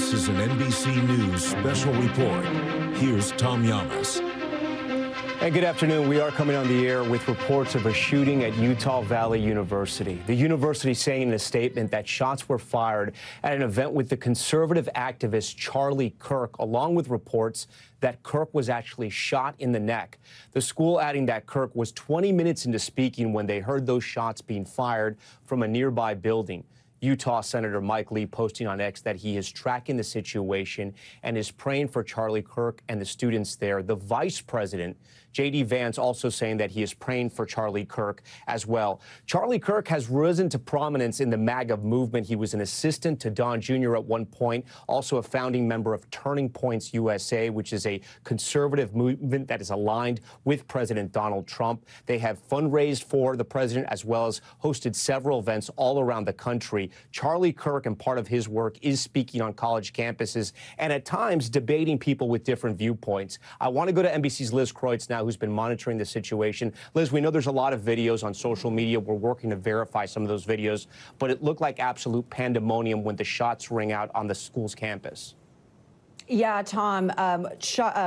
This is an NBC News special report. Here's Tom Llamas. And good afternoon. We are coming on the air with reports of a shooting at Utah Valley University. The university saying in a statement that shots were fired at an event with the conservative activist Charlie Kirk, along with reports that Kirk was actually shot in the neck. The school adding that Kirk was 20 minutes into speaking when they heard those shots being fired from a nearby building. Utah Senator Mike Lee posting on X that he is tracking the situation and is praying for Charlie Kirk and the students there. The vice president, J.D. Vance, also saying that he is praying for Charlie Kirk as well. Charlie Kirk has risen to prominence in the MAGA movement. He was an assistant to Don Jr. at one point, also a founding member of Turning Points USA, which is a conservative movement that is aligned with President Donald Trump. They have fundraised for the president as well as hosted several events all around the country. Charlie Kirk, and part of his work, is speaking on college campuses and at times debating people with different viewpoints. I want to go to NBC's Liz Kreutz now, who's been monitoring the situation. Liz, we know there's a lot of videos on social media. We're working to verify some of those videos, but it looked like absolute pandemonium when the shots rang out on the school's campus. Yeah, Tom,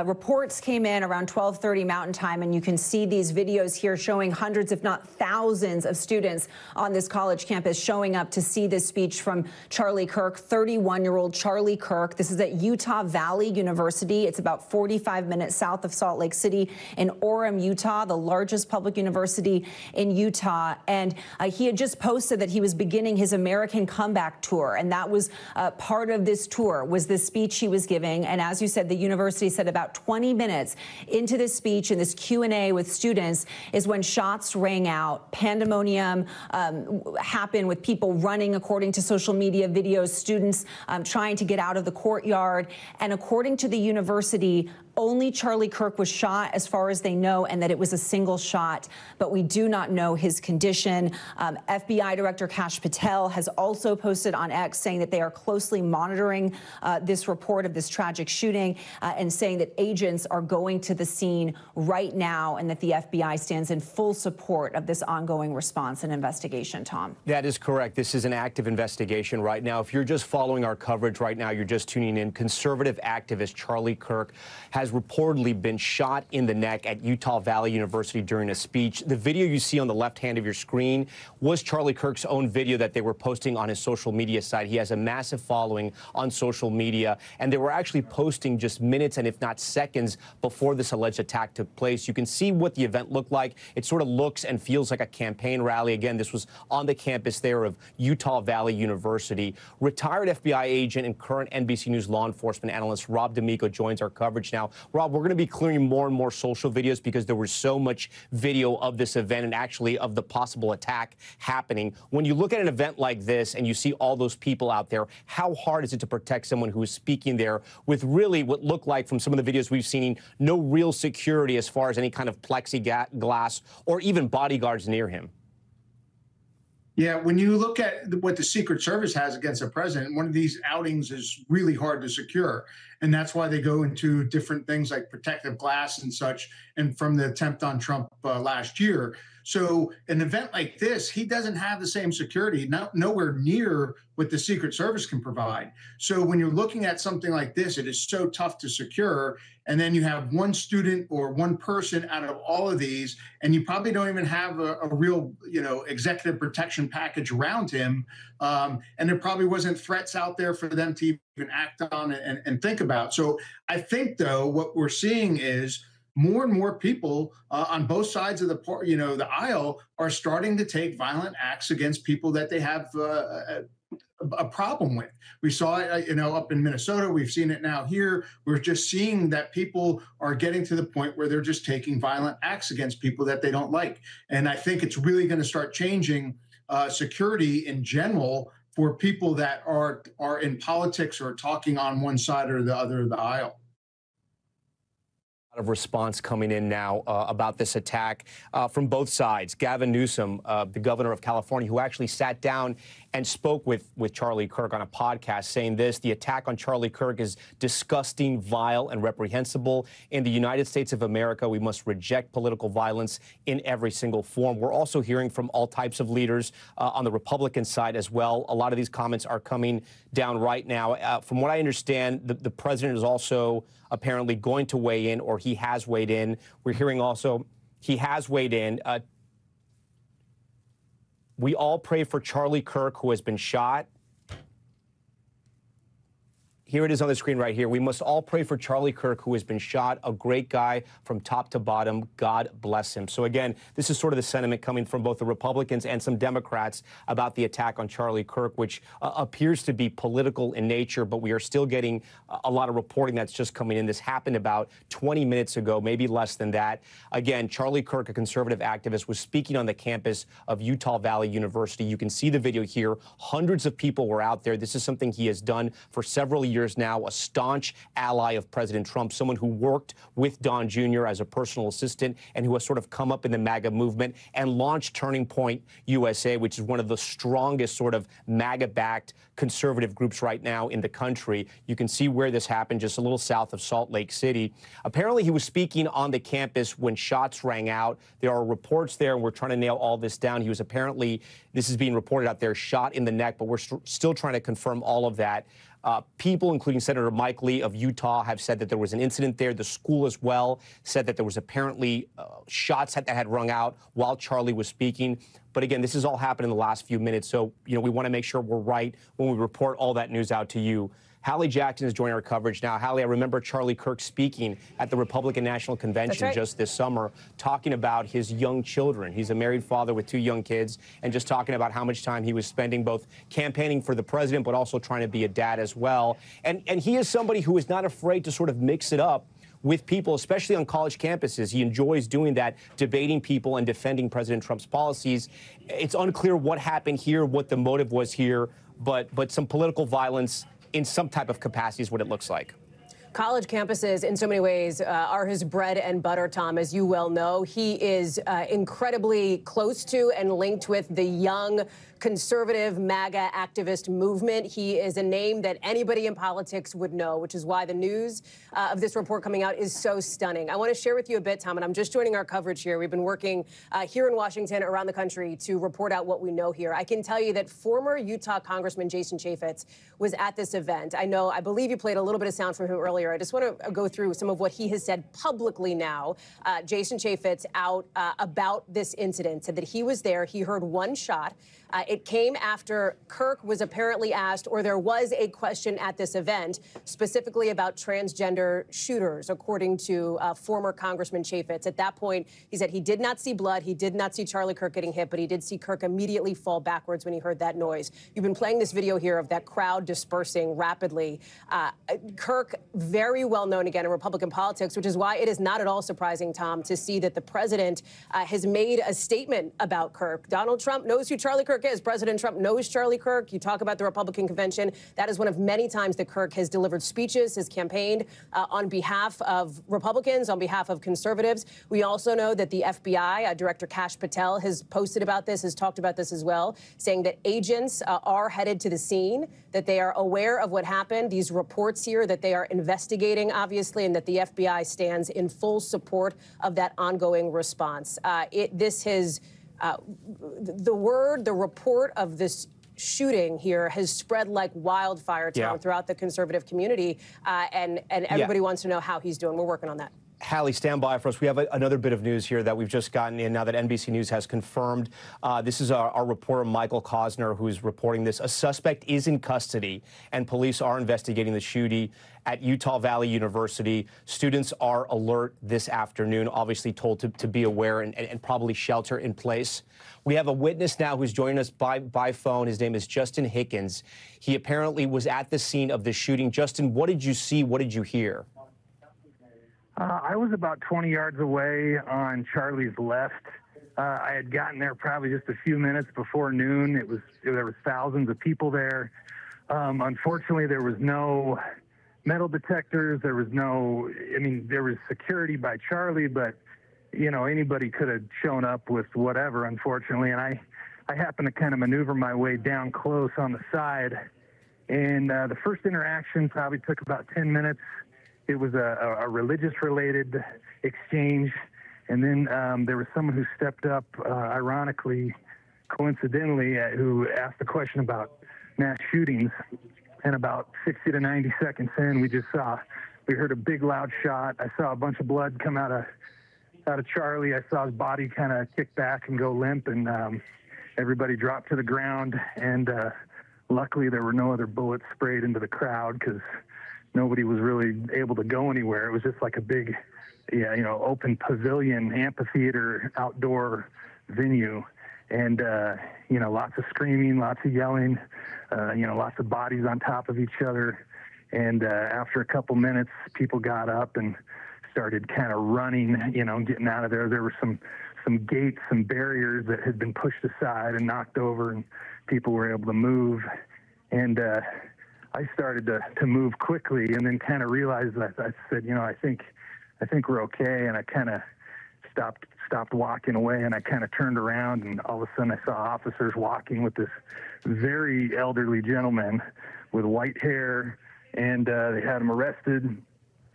reports came in around 12:30 Mountain Time, and you can see these videos here showing hundreds, if not thousands, of students on this college campus showing up to see this speech from Charlie Kirk, 31-year-old Charlie Kirk. This is at Utah Valley University. It's about 45 minutes south of Salt Lake City in Orem, Utah, the largest public university in Utah. And he had just posted that he was beginning his American Comeback Tour, and that was part of this tour, was this speech he was giving. And as you said, the university said about 20 minutes into this speech and this Q&A with students is when shots rang out. Pandemonium happened with people running, according to social media videos, students trying to get out of the courtyard. And according to the university, only Charlie Kirk was shot as far as they know, and that it was a single shot, but we do not know his condition. FBI Director Kash Patel has also posted on X saying that they are closely monitoring this report of this tragic shooting and saying that agents are going to the scene right now and that the FBI stands in full support of this ongoing response and investigation, Tom. That is correct. This is an active investigation right now. If you're just following our coverage right now, you're just tuning in, conservative activist Charlie Kirk has reportedly been shot in the neck at Utah Valley University during a speech. The video you see on the left hand of your screen was Charlie Kirk's own video that they were posting on his social media site. He has a massive following on social media, and they were actually posting just minutes and if not seconds before this alleged attack took place. You can see what the event looked like. It sort of looks and feels like a campaign rally. Again, this was on the campus there of Utah Valley University. Retired FBI agent and current NBC News law enforcement analyst Rob D'Amico joins our coverage now. Rob, we're going to be clearing more and more social videos because there was so much video of this event and actually of the possible attack happening. When you look at an event like this and you see all those people out there, how hard is it to protect someone who is speaking there with really what looked like, from some of the videos we've seen, no real security as far as any kind of plexiglass or even bodyguards near him? Yeah, when you look at what the Secret Service has against a president, one of these outings is really hard to secure. And that's why they go into different things like protective glass and such, and from the attempt on Trump last year. So an event like this, he doesn't have the same security, nowhere near what the Secret Service can provide. So when you're looking at something like this, it is so tough to secure. And then you have one student or one person out of all of these, and you probably don't even have a real, executive protection package around him. And there probably wasn't threats out there for them to even act on and think about. So I think, though, what we're seeing is more and more people on both sides of the aisle are starting to take violent acts against people that they have a problem with. We saw it, up in Minnesota. We've seen it now here. We're just seeing that people are getting to the point where they're just taking violent acts against people that they don't like. And I think it's really going to start changing security in general for people that are in politics or talking on one side or the other of the aisle. Of response coming in now about this attack from both sides. Gavin Newsom, the governor of California, who actually sat down and spoke with Charlie Kirk on a podcast, saying this: the attack on Charlie Kirk is disgusting, vile, and reprehensible. In the United States of America, we must reject political violence in every single form. We're also hearing from all types of leaders on the Republican side as well. A lot of these comments are coming down right now. From what I understand, the president is also apparently going to weigh in, or he has weighed in. We're hearing also he has weighed in. We all pray for Charlie Kirk, who has been shot. Here it is on the screen right here. We must all pray for Charlie Kirk, who has been shot. A great guy from top to bottom. God bless him. So again, this is sort of the sentiment coming from both the Republicans and some Democrats about the attack on Charlie Kirk, which appears to be political in nature, but we are still getting a lot of reporting that's just coming in. This happened about 20 minutes ago, maybe less than that. Again, Charlie Kirk, a conservative activist, was speaking on the campus of Utah Valley University. You can see the video here. Hundreds of people were out there. This is something he has done for several years now, a staunch ally of President Trump, someone who worked with Don Jr. as a personal assistant and who has sort of come up in the MAGA movement and launched Turning Point USA, which is one of the strongest sort of MAGA-backed conservative groups right now in the country. You can see where this happened, just a little south of Salt Lake City. Apparently, he was speaking on the campus when shots rang out. There are reports there, and we're trying to nail all this down. He was apparently, this is being reported out there, shot in the neck, but we're still trying to confirm all of that. People, including Senator Mike Lee of Utah, have said that there was an incident there. The school as well said that there was apparently shots that had rung out while Charlie was speaking. But again, this has all happened in the last few minutes. So, we want to make sure we're right when we report all that news out to you. Hallie Jackson is joining our coverage now. Hallie, I remember Charlie Kirk speaking at the Republican National Convention just this summer, talking about his young children. He's a married father with 2 young kids, and just talking about how much time he was spending both campaigning for the president, but also trying to be a dad as well. And he is somebody who is not afraid to sort of mix it up with people, especially on college campuses. He enjoys doing that, debating people and defending President Trump's policies. It's unclear what happened here, what the motive was here, but some political violence in some type of capacity is what it looks like. College campuses, in so many ways, are his bread and butter, Tom, as you well know. He is incredibly close to and linked with the young conservative MAGA activist movement. He is a name that anybody in politics would know, which is why the news of this report coming out is so stunning. I want to share with you a bit, Tom, and I'm just joining our coverage here. We've been working here in Washington, around the country, to report out what we know here. I can tell you that former Utah Congressman Jason Chaffetz was at this event. I believe you played a little bit of sound from him earlier. I just want to go through some of what he has said publicly now. Jason Chaffetz out about this incident, said that he was there. He heard one shot. It came after Kirk was apparently asked, or there was a question at this event, specifically about transgender shooters, according to former Congressman Chaffetz. At that point, he said he did not see blood. He did not see Charlie Kirk getting hit, but he did see Kirk immediately fall backwards when he heard that noise. You've been playing this video here of that crowd dispersing rapidly. Kirk, very well known again in Republican politics, which is why it is not at all surprising, Tom, to see that the president has made a statement about Kirk. Donald Trump knows who Charlie Kirk is. President Trump knows Charlie Kirk. You talk about the Republican convention. That is one of many times that Kirk has delivered speeches, has campaigned on behalf of Republicans, on behalf of conservatives. We also know that the FBI, Director Kash Patel, has posted about this, has talked about this as well, saying that agents are headed to the scene, that they are aware of what happened. These reports here that they are investigating, obviously, and that the FBI stands in full support of that ongoing response. The report of this shooting here has spread like wildfire, Tom, throughout the conservative community, and everybody wants to know how he's doing. We're working on that. Hallie, stand by for us. We have another bit of news here that we've just gotten in now that NBC News has confirmed. This is our reporter, Michael Kostner, who's reporting this. A suspect is in custody, and police are investigating the shooting at Utah Valley University. Students are alert this afternoon, obviously told to be aware and probably shelter in place. We have a witness now who's joining us by phone. His name is Justin Hickens. He apparently was at the scene of the shooting. Justin, what did you see? What did you hear? I was about 20 yards away on Charlie's left. I had gotten there probably just a few minutes before noon. There was thousands of people there. Unfortunately, there was no metal detectors. There was no, I mean, there was security by Charlie, but, you know, anybody could have shown up with whatever, unfortunately. And I happened to kind of maneuver my way down close on the side. And the first interaction probably took about 10 minutes. It was a religious-related exchange. And then there was someone who stepped up, ironically, coincidentally, who asked a question about mass shootings. And about 60 to 90 seconds in, we heard a big loud shot. I saw a bunch of blood come out of Charlie. I saw his body kind of kick back and go limp, and everybody dropped to the ground. And luckily, there were no other bullets sprayed into the crowd because nobody was really able to go anywhere. It was just like a big, open pavilion, amphitheater, outdoor venue. And, lots of screaming, lots of yelling, lots of bodies on top of each other. And after a couple minutes, people got up and started kind of running, getting out of there. There were some gates, some barriers that had been pushed aside and knocked over, and people were able to move. And I started to move quickly, and then kind of realized that I said, I think we're okay. And I kind of stopped walking away, and I kind of turned around, and all of a sudden I saw officers walking with this very elderly gentleman with white hair, and they had him arrested,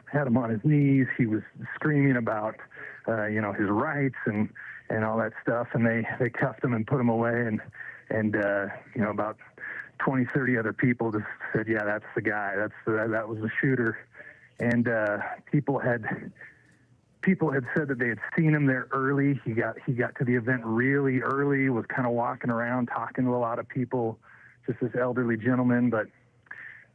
had him on his knees. He was screaming about, his rights and all that stuff, and they cuffed him and put him away, and about 20, 30 other people just said, yeah, that's the guy. That was the shooter. And people had said that they had seen him there early. He got to the event really early, was kind of walking around, talking to a lot of people, just this elderly gentleman. But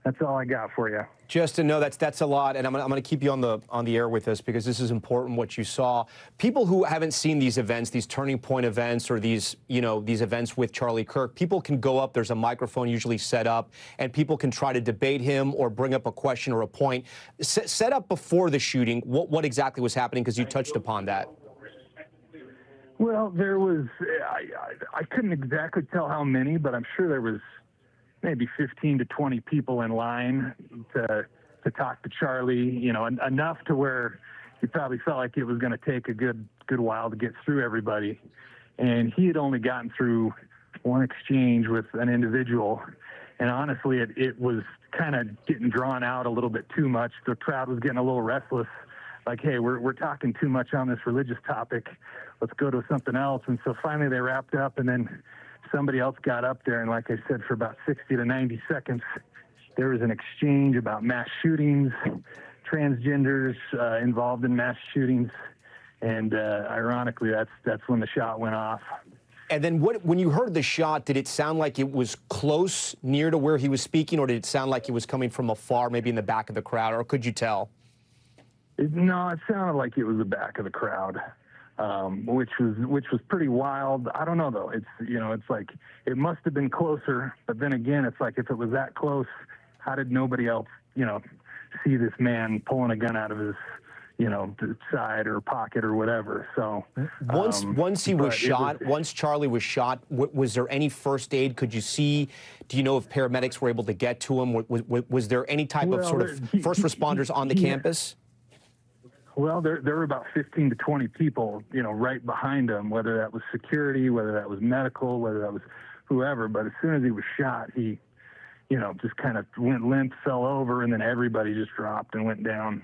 that's all I got for you. Justin, no, that's a lot, and I'm going to keep you on the air with us because this is important. What you saw, people who haven't seen these events, these turning point events, or these events with Charlie Kirk, people can go up. There's a microphone usually set up, and people can try to debate him or bring up a question or a point. Set up before the shooting, what exactly was happening? Because you touched upon that. Well, there was. I couldn't exactly tell how many, but I'm sure there was maybe 15 to 20 people in line to talk to Charlie, enough to where he probably felt like it was going to take a good while to get through everybody. And he had only gotten through one exchange with an individual. And honestly, it was kind of getting drawn out a little bit too much. The crowd was getting a little restless. Like, hey, we're talking too much on this religious topic. Let's go to something else. And so finally they wrapped up, and then somebody else got up there, and like I said, for about 60 to 90 seconds, there was an exchange about mass shootings, transgenders involved in mass shootings, and ironically, that's when the shot went off. And then when you heard the shot, did it sound like it was close, near to where he was speaking, or did it sound like it was coming from afar, maybe in the back of the crowd, or could you tell? No, it sounded like it was the back of the crowd. Which was pretty wild. I don't know though. It's like it must have been closer, but then again, it's like if it was that close, how did nobody else, see this man pulling a gun out of his, side or pocket or whatever? So once he was shot, once Charlie was shot, was there any first aid? Could you see? Do you know if paramedics were able to get to him? Was there any type of sort of first responders on the campus? Well, there were about 15 to 20 people, right behind him, whether that was security, whether that was medical, whether that was whoever. But as soon as he was shot, he, just kind of went limp, fell over, and then everybody just dropped and went down.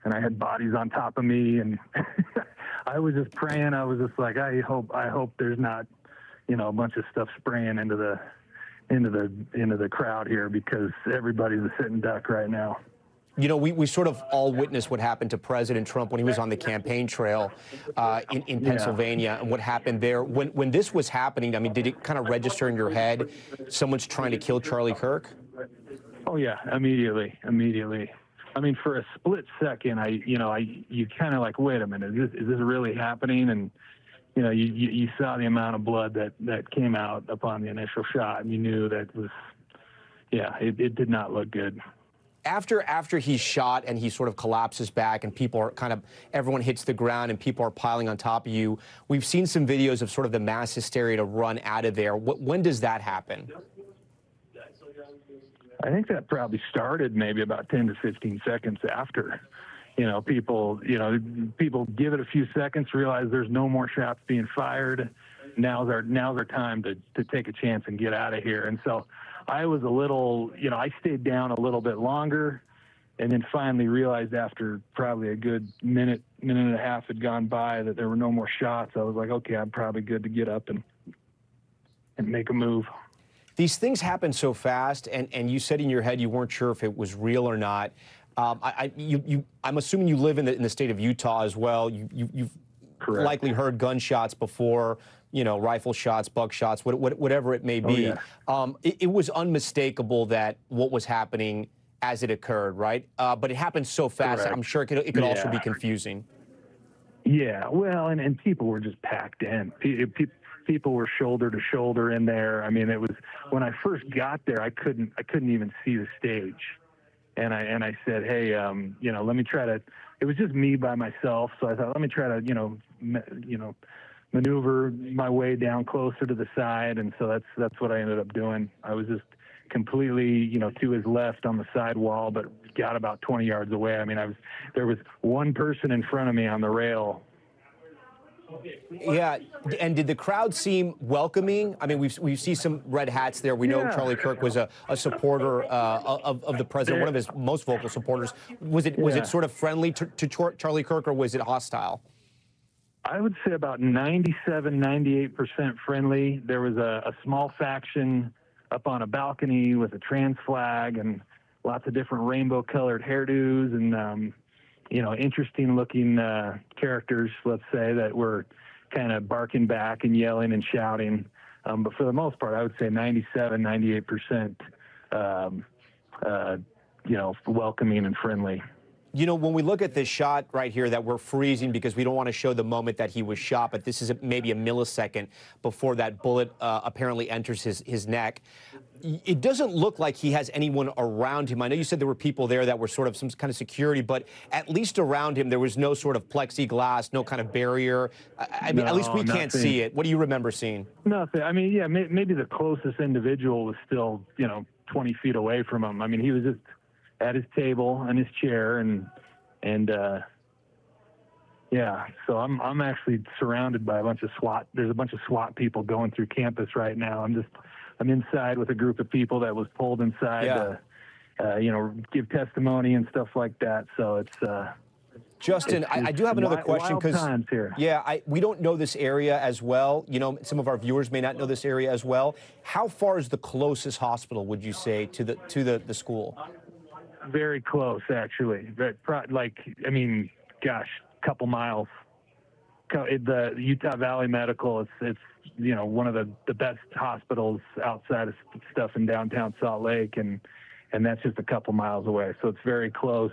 And I had bodies on top of me, and I was just praying. I was just like, I hope there's not, a bunch of stuff spraying into the crowd here, because everybody's a sitting duck right now. We sort of all witnessed what happened to President Trump when he was on the campaign trail in Pennsylvania, and what happened there. When this was happening, I mean, did it kind of register in your head, someone's trying to kill Charlie Kirk? Oh, yeah, immediately. I mean, for a split second, you kind of like, wait a minute, is this really happening? And, you saw the amount of blood that came out upon the initial shot, and you knew that was, it did not look good. After he's shot and he sort of collapses back and people are everyone hits the ground and people are piling on top of you, we've seen some videos of sort of the mass hysteria to run out of there. When does that happen? I think that probably started maybe about 10 to 15 seconds after. People give it a few seconds, realize there's no more shots being fired. Now's our time to take a chance and get out of here. And so I was a little, I stayed down a little bit longer, and then finally realized after probably a good minute and a half had gone by that there were no more shots. I was like, okay, I'm probably good to get up and make a move. These things happen so fast, and you said in your head you weren't sure if it was real or not. I'm assuming you live in the state of Utah as well. You've Correct. likely heard gunshots before, rifle shots, buckshots, whatever it may be. Oh, yeah. It was unmistakable that what was happening as it occurred, right? But it happened so fast. Correct. I'm sure it could also be confusing. Yeah, well, and people were just packed in. People were shoulder to shoulder in there. I mean, it was, when I first got there, I couldn't even see the stage. And I said, hey, let me try to, it was just me by myself. So I thought, let me try to, maneuver my way down closer to the side. And so that's what I ended up doing. I was just completely, to his left on the side wall, but got about 20 yards away. I mean, there was one person in front of me on the rail. Yeah, and did the crowd seem welcoming? I mean, we see some red hats there. We know Charlie Kirk was a supporter of the president, one of his most vocal supporters. Was it sort of friendly to Charlie Kirk, or was it hostile? I would say about 97-98% friendly. There was a small faction up on a balcony with a trans flag and lots of different rainbow-colored hairdos and interesting-looking characters, let's say, that were kind of barking back and yelling and shouting. But for the most part, I would say 97-98%, welcoming and friendly. When we look at this shot right here that we're freezing because we don't want to show the moment that he was shot, but this is maybe a millisecond before that bullet apparently enters his neck. It doesn't look like he has anyone around him. I know you said there were people there that were sort of some kind of security, but at least around him there was no sort of plexiglass, no kind of barrier. I mean, at least we can't see it. What do you remember seeing? Nothing. I mean, yeah, maybe the closest individual was still, 20 feet away from him. I mean, he was just at his table and his chair, and so I'm actually surrounded by a bunch of SWAT. There's a bunch of SWAT people going through campus right now. I'm inside with a group of people that was pulled inside to give testimony and stuff like that. So it's Justin, I do have another question because we don't know this area as well. Some of our viewers may not know this area as well. How far is the closest hospital, would you say, to the school? Very close, actually. Couple miles. The Utah Valley Medical, it's one of the best hospitals outside of stuff in downtown Salt Lake, and that's just a couple miles away. So it's very close.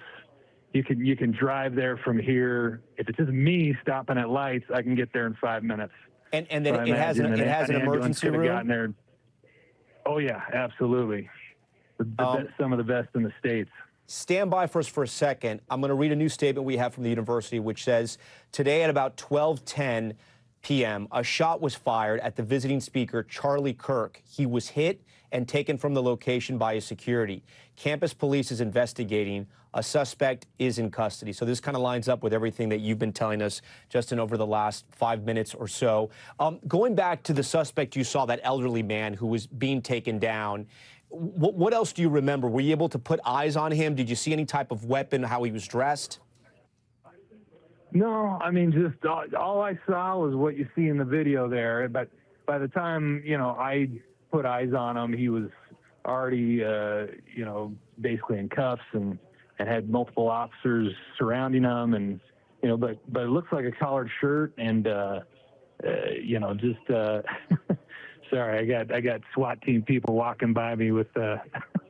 You can drive there from here. If it's just me stopping at lights, I can get there in 5 minutes. And then it has an emergency room? Gotten there. Oh yeah, absolutely. Some of the best in the States. Stand by for us for a second. I'm going to read a new statement we have from the university, which says, today at about 12:10 p.m., a shot was fired at the visiting speaker, Charlie Kirk. He was hit and taken from the location by his security. Campus police is investigating. A suspect is in custody. So this kind of lines up with everything that you've been telling us, Justin, over the last 5 minutes or so. Going back to the suspect you saw, that elderly man who was being taken down, what else do you remember? Were you able to put eyes on him? Did you see any type of weapon, how he was dressed? No, I mean, just all I saw was what you see in the video there. But by the time, I put eyes on him, he was already, basically in cuffs and had multiple officers surrounding him. And, but it looks like a collared shirt and, sorry, I got SWAT team people walking by me with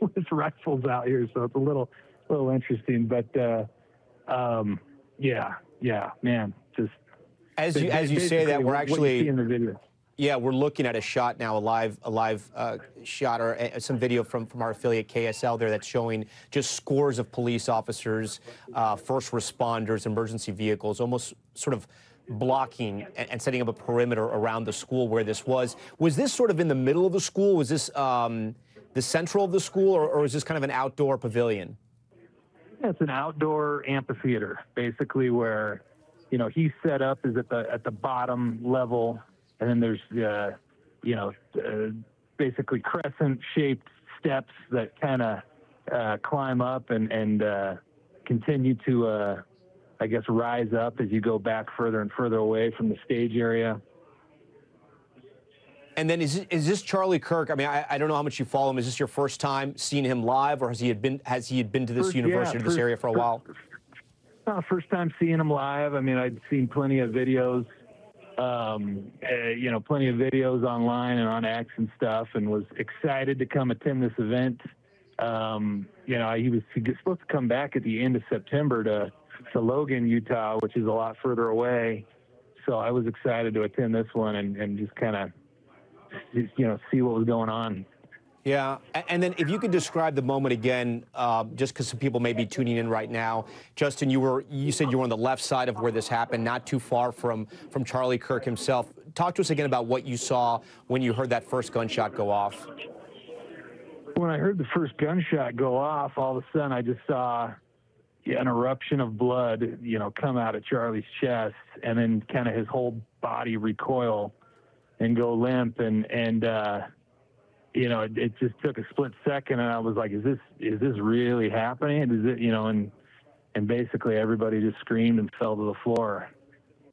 with rifles out here, so it's a little interesting. But man, just as you say that, we're actually in the video. Yeah, we're looking at a shot now, a live shot or some video from our affiliate KSL there that's showing just scores of police officers, first responders, emergency vehicles, almost sort of blocking and setting up a perimeter around the school where this was. Was this sort of in the middle of the school? Was this the central of the school, or is this kind of an outdoor pavilion? Yeah, it's an outdoor amphitheater, basically, where, you know, he's set up is at the bottom level, and then there's basically crescent-shaped steps that kind of climb up and continue to, I guess, rise up as you go back further and further away from the stage area. And then is this Charlie Kirk? I mean, I don't know how much you follow him. Is this your first time seeing him live, or has he had been to this university, to this area for a while? First time seeing him live. I mean, I'd seen plenty of videos, plenty of videos online and on X and stuff, and was excited to come attend this event. He was supposed to come back at the end of September to Logan, Utah, which is a lot further away. So I was excited to attend this one and just kind of, see what was going on. Yeah, and then if you could describe the moment again, just because some people may be tuning in right now. Justin, you said you were on the left side of where this happened, not too far from Charlie Kirk himself. Talk to us again about what you saw when you heard that first gunshot go off. When I heard the first gunshot go off, all of a sudden I just saw an eruption of blood, come out of Charlie's chest, and then kind of his whole body recoil and go limp, and it just took a split second, and I was like, is this really happening? Is it, and basically everybody just screamed and fell to the floor.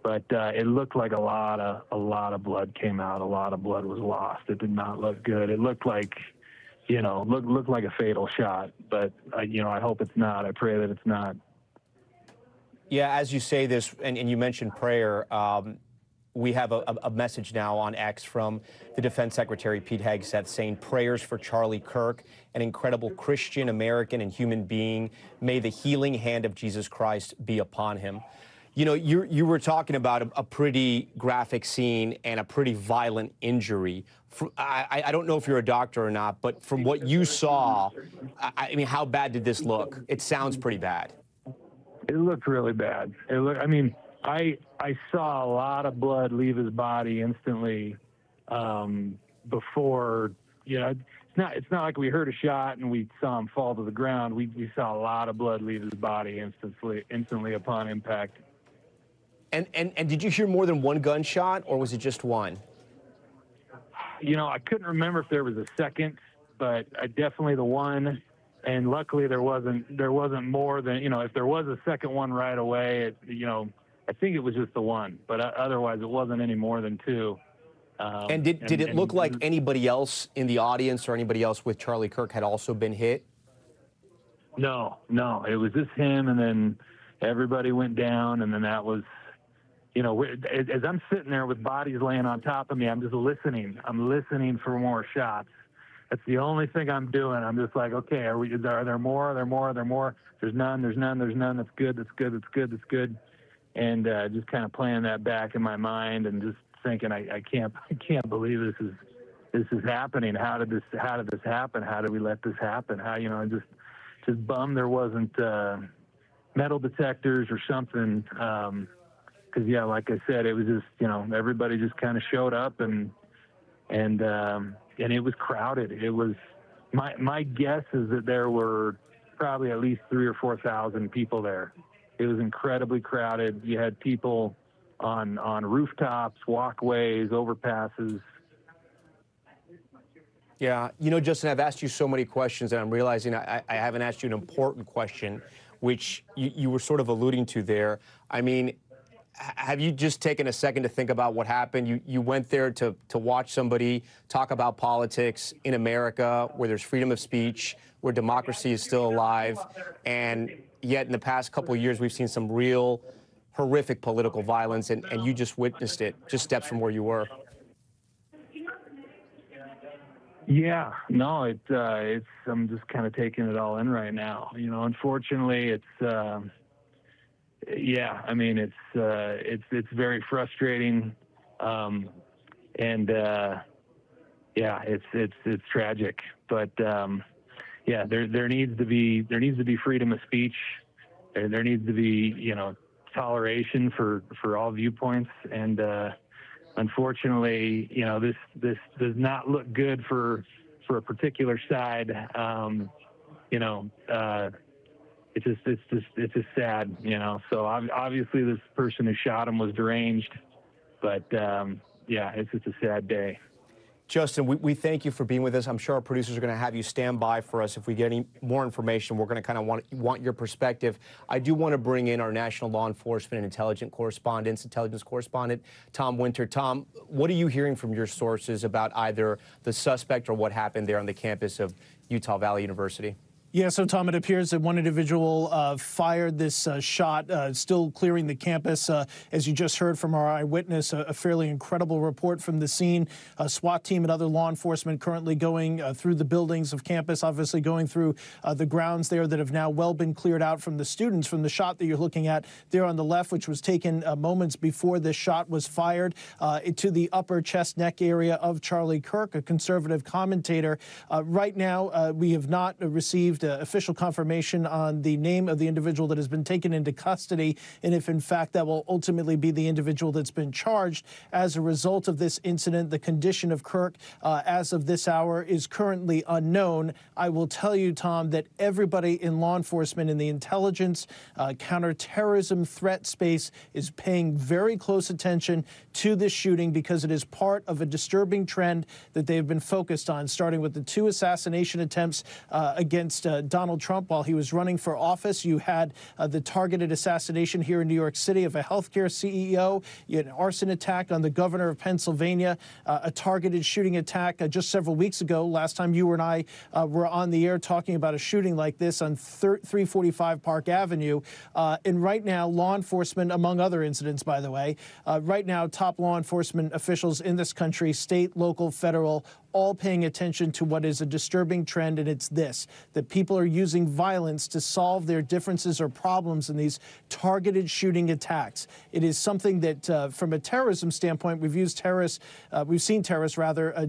But it looked like a lot of blood came out. A lot of blood was lost. It did not look good. It looked like, looked like a fatal shot. But I hope it's not. I pray that it's not. Yeah, as you say this, and you mentioned prayer. We have a message now on X from the Defense Secretary, Pete Hegseth, saying prayers for Charlie Kirk, an incredible Christian, American, and human being. May the healing hand of Jesus Christ be upon him. You were talking about a pretty graphic scene and a pretty violent injury. I don't know if you're a doctor or not, but from what you saw, I mean, how bad did this look? It sounds pretty bad. It looked really bad. I saw a lot of blood leave his body instantly before, it's not like we heard a shot and we saw him fall to the ground. We saw a lot of blood leave his body instantly upon impact. And did you hear more than one gunshot, or was it just one? I couldn't remember if there was a second, but definitely the one. And luckily there wasn't more than, if there was a second one right away, I think it was just the one, but otherwise it wasn't any more than two. And did it look like anybody else in the audience or anybody else with Charlie Kirk had also been hit? No, it was just him, and then everybody went down, and then that was, as I'm sitting there with bodies laying on top of me, I'm just listening. I'm listening for more shots. That's the only thing I'm doing. I'm just like, okay, are there more? Are there more? Are there more? There's none. That's good. And just kind of playing that back in my mind and just thinking, I can't believe this is happening. How did this happen? How did we let this happen? How, just bummed there wasn't metal detectors or something. Because like I said, it was just, everybody just kind of showed up and it was crowded. It was, my guess is that there were probably at least 3,000 or 4,000 people there. It was incredibly crowded. You had people on rooftops, walkways, overpasses. Yeah, Justin, I've asked you so many questions, and I'm realizing I haven't asked you an important question, which you were sort of alluding to there. I mean, have you just taken a second to think about what happened? You went there to watch somebody talk about politics in America, where there's freedom of speech, where democracy is still alive, and yet in the past couple of years, we've seen some real horrific political violence, and you just witnessed it, just steps from where you were. Yeah, no, it's I'm just kind of taking it all in right now. Unfortunately, it's yeah, I mean, it's very frustrating, and yeah, it's tragic, but yeah, there needs to be freedom of speech. There needs to be, toleration for all viewpoints. And unfortunately, this does not look good for for a particular side, you know, it's just sad, you know. So obviously this person who shot him was deranged, but yeah, it's just a sad day. Justin, we thank you for being with us. I'm sure our producers are going to have you stand by for us. If we get any more information, we're going to kind of want your perspective. I do want to bring in our national law enforcement and intelligence correspondent, Tom Winter. Tom, what are you hearing from your sources about either the suspect or what happened there on the campus of Utah Valley University? Yeah, so, Tom, it appears that one individual fired this shot, still clearing the campus. As you just heard from our eyewitness, a fairly incredible report from the scene. A SWAT team and other law enforcement currently going through the buildings of campus, obviously going through the grounds there that have now well been cleared out from the students from the shot that you're looking at there on the left, which was taken moments before this shot was fired to the upper chest neck area of Charlie Kirk, a conservative commentator. Right now, we have not received official confirmation on the name of the individual that has been taken into custody, and if in fact that will ultimately be the individual that's been charged as a result of this incident. The condition of Kirk as of this hour is currently unknown. I will tell you, Tom, that everybody in law enforcement, in the intelligence, counterterrorism threat space is paying very close attention to this shooting because it is part of a disturbing trend that they've been focused on, starting with the 2 assassination attempts against Donald Trump while he was running for office. You had the targeted assassination here in New York City of a healthcare CEO. You had an arson attack on the governor of Pennsylvania, a targeted shooting attack just several weeks ago. Last time you and I were on the air talking about a shooting like this on 345 Park Avenue. And right now, law enforcement, among other incidents, by the way, right now, top law enforcement officials in this country, state, local, federal, all paying attention to what is a disturbing trend, and it's this, that people are using violence to solve their differences or problems in these targeted shooting attacks. It is something that, from a terrorism standpoint, we've seen terrorists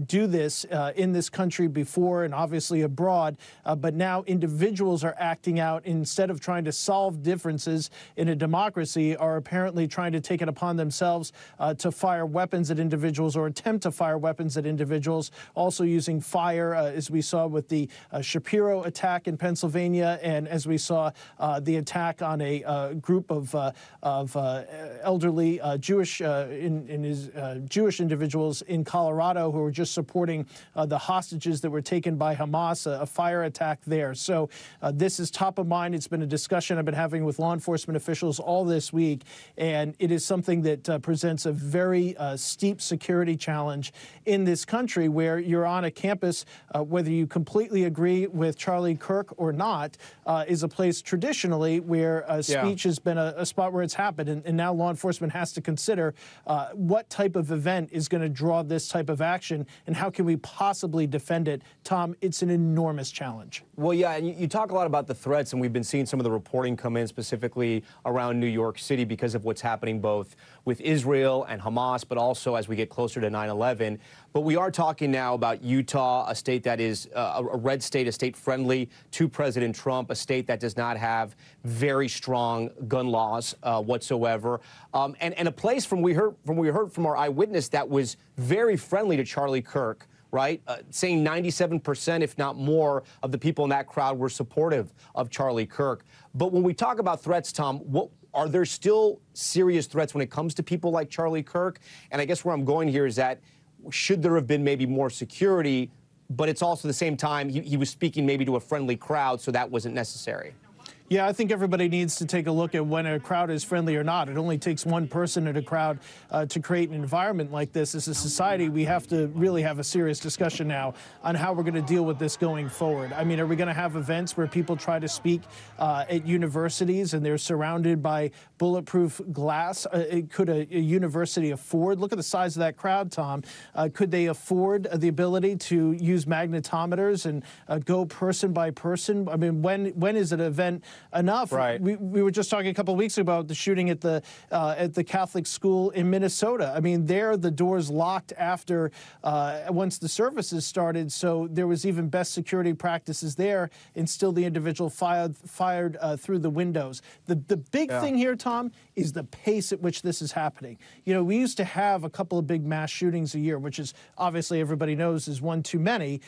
do this in this country before and obviously abroad, but now individuals are acting out instead of trying to solve differences in a democracy, are apparently trying to take it upon themselves to fire weapons at individuals or attempt to fire weapons at individuals. Also using fire, as we saw with the Shapiro attack in Pennsylvania, and as we saw the attack on a group of elderly Jewish individuals in Colorado who were just supporting the hostages that were taken by Hamas, a fire attack there. So this is top of mind. It's been a discussion I've been having with law enforcement officials all this week, and it is something that presents a very steep security challenge in this country, where you're on a campus, whether you completely agree with Charlie Kirk or not, is a place traditionally where speech has been a spot where it's happened. And now law enforcement has to consider what type of event is going to draw this type of action and how can we possibly defend it. Tom, it's an enormous challenge. Well, yeah, and you talk a lot about the threats, and we've been seeing some of the reporting come in specifically around New York City because of what's happening both with Israel and Hamas, but also as we get closer to 9/11. But we are talking now about Utah, a state that is a red state, a state friendly to President Trump, a state that does not have very strong gun laws whatsoever, and a place from we heard from our eyewitness that was very friendly to Charlie Kirk. Right? Saying 97%, if not more, of the people in that crowd were supportive of Charlie Kirk. But when we talk about threats, Tom, are there still serious threats when it comes to people like Charlie Kirk? And I guess where I'm going here is that should there have been maybe more security, but it's also at the same time he was speaking maybe to a friendly crowd, so that wasn't necessary. Yeah, I think everybody needs to take a look at when a crowd is friendly or not. It only takes one person in a crowd to create an environment like this. As a society, we have to really have a serious discussion now on how we're going to deal with this going forward. I mean, are we going to have events where people try to speak at universities and they're surrounded by bulletproof glass? Could a university afford? Look at the size of that crowd, Tom. Could they afford the ability to use magnetometers and go person by person? I mean, when is an event enough? Right. We were just talking a couple of weeks ago about the shooting at the Catholic school in Minnesota. I mean, there the doors locked after once the services started, so there was even best security practices there, and still the individual fired through the windows. The big thing here, Tom, is the pace at which this is happening. You know, we used to have a couple of big mass shootings a year, which is obviously everybody knows is one too many.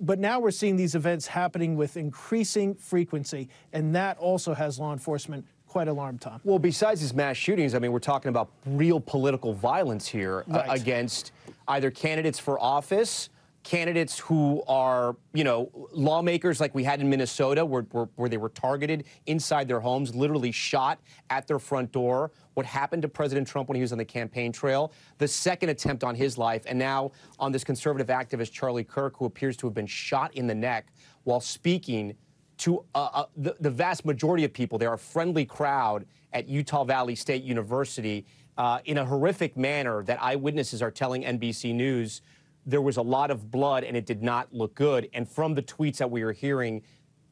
But now we're seeing these events happening with increasing frequency, and that also has law enforcement quite alarmed, Tom. Well, besides these mass shootings, I mean, we're talking about real political violence here against either candidates for office, candidates who are, you know, lawmakers like we had in Minnesota where they were targeted inside their homes, literally shot at their front door. What happened to President Trump when he was on the campaign trail, the second attempt on his life, and now on this conservative activist, Charlie Kirk, who appears to have been shot in the neck while speaking to the vast majority of people. They're a friendly crowd at Utah Valley State University in a horrific manner that eyewitnesses are telling NBC News there was a lot of blood and it did not look good. And from the tweets that we are hearing,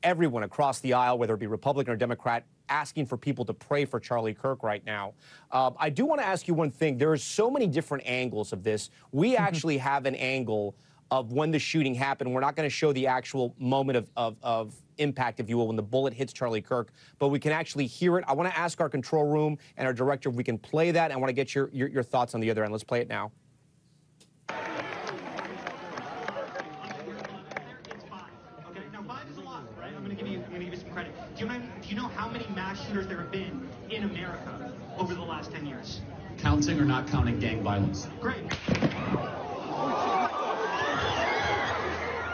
everyone across the aisle, whether it be Republican or Democrat, asking for people to pray for Charlie Kirk right now. I do want to ask you one thing. There are so many different angles of this. We actually have an angle of when the shooting happened. We're not going to show the actual moment of impact, if you will, when the bullet hits Charlie Kirk, but we can actually hear it. I want to ask our control room and our director if we can play that. I want to get your thoughts on the other end. Let's play it now. Do you know how many mass shooters there have been in America over the last 10 years? Counting or not counting gang violence? Great.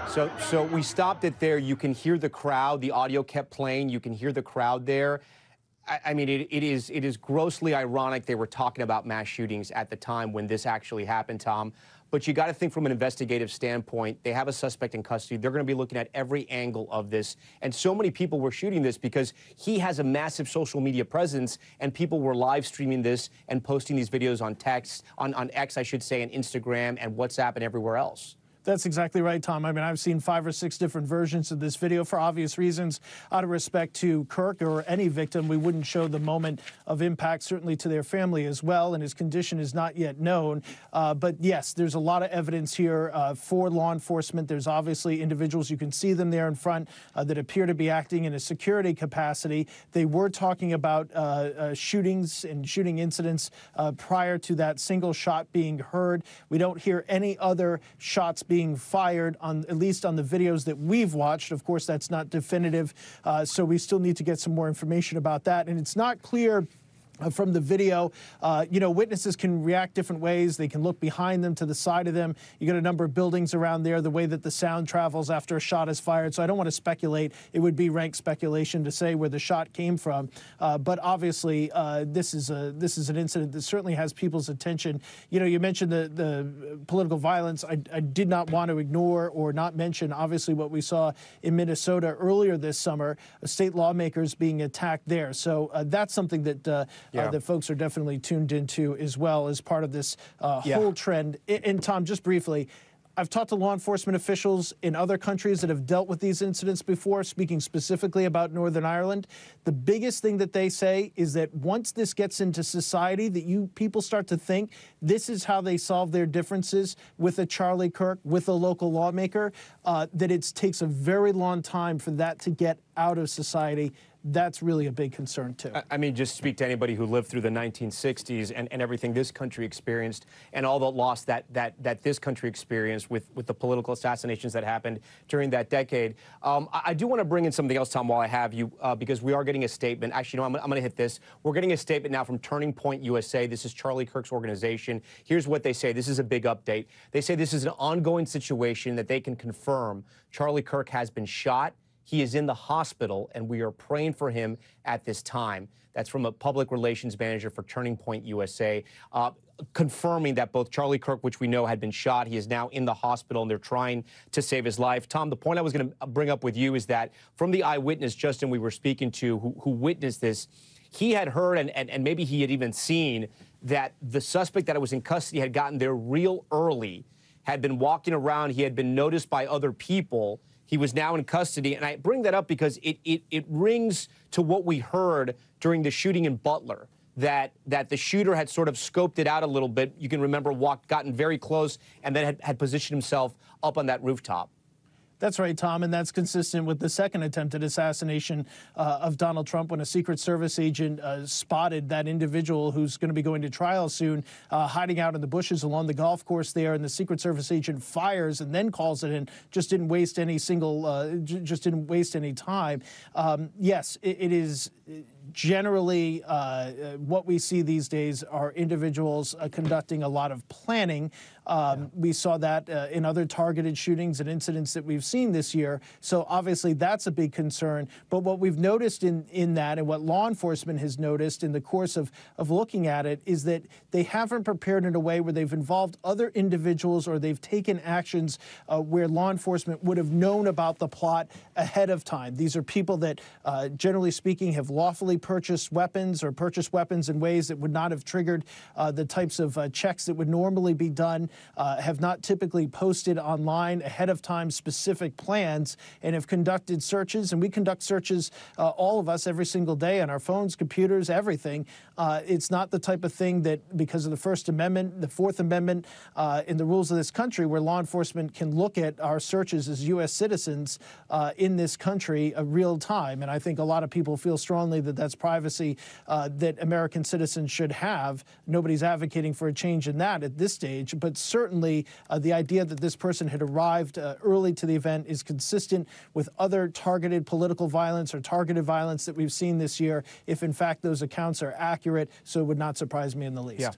So we stopped it there. You can hear the crowd. The audio kept playing. You can hear the crowd there. I mean, it is grossly ironic they were talking about mass shootings at the time when this actually happened, Tom. But you got to think from an investigative standpoint, they have a suspect in custody. They're going to be looking at every angle of this. And so many people were shooting this because he has a massive social media presence, and people were live streaming this and posting these videos on on X, I should say, and Instagram and WhatsApp and everywhere else. That's exactly right, Tom. I mean, I've seen 5 or 6 different versions of this video for obvious reasons. Out of respect to Kirk or any victim, we wouldn't show the moment of impact, certainly to their family as well, and his condition is not yet known. But yes, there's a lot of evidence here for law enforcement. There's obviously individuals, you can see them there in front, that appear to be acting in a security capacity. They were talking about shootings and shooting incidents prior to that single shot being heard. We don't hear any other shots being fired, at least on the videos that we've watched. Of course, that's not definitive, so we still need to get some more information about that. And it's not clear from the video. You know, witnesses can react different ways. They can look behind them, to the side of them. You got a number of buildings around there, the way that the sound travels after a shot is fired. So I don't want to speculate. It would be rank speculation to say where the shot came from. But obviously, this is an incident that certainly has people's attention. You know, you mentioned the political violence. I did not want to ignore or not mention, obviously, what we saw in Minnesota earlier this summer, state lawmakers being attacked there. So that's something that that folks are definitely tuned into as well as part of this whole trend. And Tom, just briefly, I've talked to law enforcement officials in other countries that have dealt with these incidents before, speaking specifically about Northern Ireland. The biggest thing that they say is that once this gets into society, that people start to think this is how they solve their differences with a Charlie Kirk, with a local lawmaker, that it takes a very long time for that to get out of society. That's really a big concern, too. I mean, just speak to anybody who lived through the 1960s and everything this country experienced and all the loss that this country experienced with the political assassinations that happened during that decade. I do want to bring in something else, Tom, while I have you, because we are getting a statement. Actually, no, I'm going to hit this. We're getting a statement now from Turning Point USA. This is Charlie Kirk's organization. Here's what they say. This is a big update. They say this is an ongoing situation that they can confirm. Charlie Kirk has been shot. He is in the hospital, and we are praying for him at this time. That's from a public relations manager for Turning Point USA, confirming that both Charlie Kirk, which we know had been shot, he is now in the hospital, and they're trying to save his life. Tom, the point I was going to bring up with you is that from the eyewitness, Justin, we were speaking to, who witnessed this, he had heard and maybe he had even seen that the suspect that was in custody had gotten there real early, had been walking around, he had been noticed by other people. He was now in custody, and I bring that up because it rings to what we heard during the shooting in Butler, that the shooter had sort of scoped it out a little bit. You can remember, gotten very close, and then had positioned himself up on that rooftop. That's right, Tom, and that's consistent with the second attempted assassination of Donald Trump, when a Secret Service agent spotted that individual who's going to be going to trial soon, hiding out in the bushes along the golf course there, and the Secret Service agent fires and then calls it in. Just didn't waste any time. Yes, it is generally what we see these days are individuals conducting a lot of planning. We saw that in other targeted shootings and incidents that we've seen this year. So obviously that's a big concern. But what we've noticed in that, and what law enforcement has noticed in the course of looking at it, is that they haven't prepared in a way where they've involved other individuals, or they've taken actions where law enforcement would have known about the plot ahead of time. These are people that, generally speaking, have lawfully purchased weapons, or purchased weapons in ways that would not have triggered the types of checks that would normally be done, have not typically posted online ahead of time specific plans, and have conducted searches. And we conduct searches, all of us, every single day on our phones, computers, everything. It's not the type of thing that, because of the First Amendment, the Fourth Amendment, in the rules of this country, where law enforcement can look at our searches as U.S. citizens in this country real time. And I think a lot of people feel strongly that that's privacy that American citizens should have. Nobody's advocating for a change in that at this stage, but certainly the idea that this person had arrived early to the event is consistent with other targeted political violence or targeted violence that we've seen this year, if in fact those accounts are accurate. So it would not surprise me in the least. Yeah.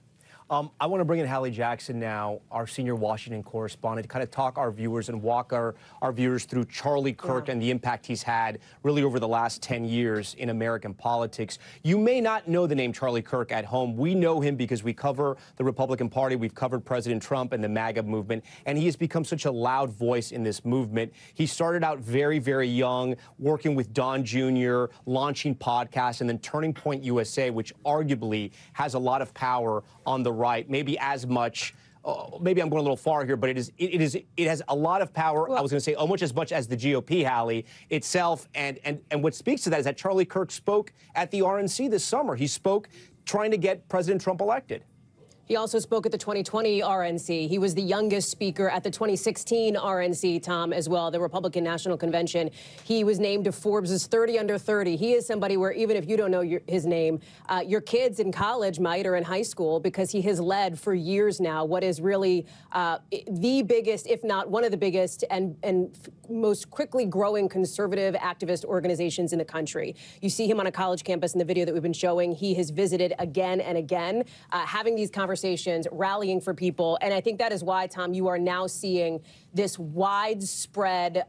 I want to bring in Hallie Jackson now, our senior Washington correspondent, to kind of talk our viewers and walk our viewers through Charlie Kirk and the impact he's had really over the last 10 years in American politics. You may not know the name Charlie Kirk at home. We know him because we cover the Republican Party. We've covered President Trump and the MAGA movement, and he has become such a loud voice in this movement. He started out very, very young, working with Don Jr., launching podcasts, and then Turning Point USA, which arguably has a lot of power on the right, maybe as much. Maybe I'm going a little far here, but it has a lot of power. Well, I was going to say almost as much as the GOP, Hallie, itself. And what speaks to that is that Charlie Kirk spoke at the RNC this summer. He spoke trying to get President Trump elected. He also spoke at the 2020 RNC. He was the youngest speaker at the 2016 RNC, Tom, as well, the Republican National Convention. He was named to Forbes' 30 Under 30. He is somebody where even if you don't know his name, your kids in college might, or in high school, because he has led for years now what is really the biggest, if not one of the biggest and most quickly growing conservative activist organizations in the country. You see him on a college campus in the video that we've been showing. He has visited again and again, having these conversations, rallying for people. And I think that is why, Tom, you are now seeing this widespread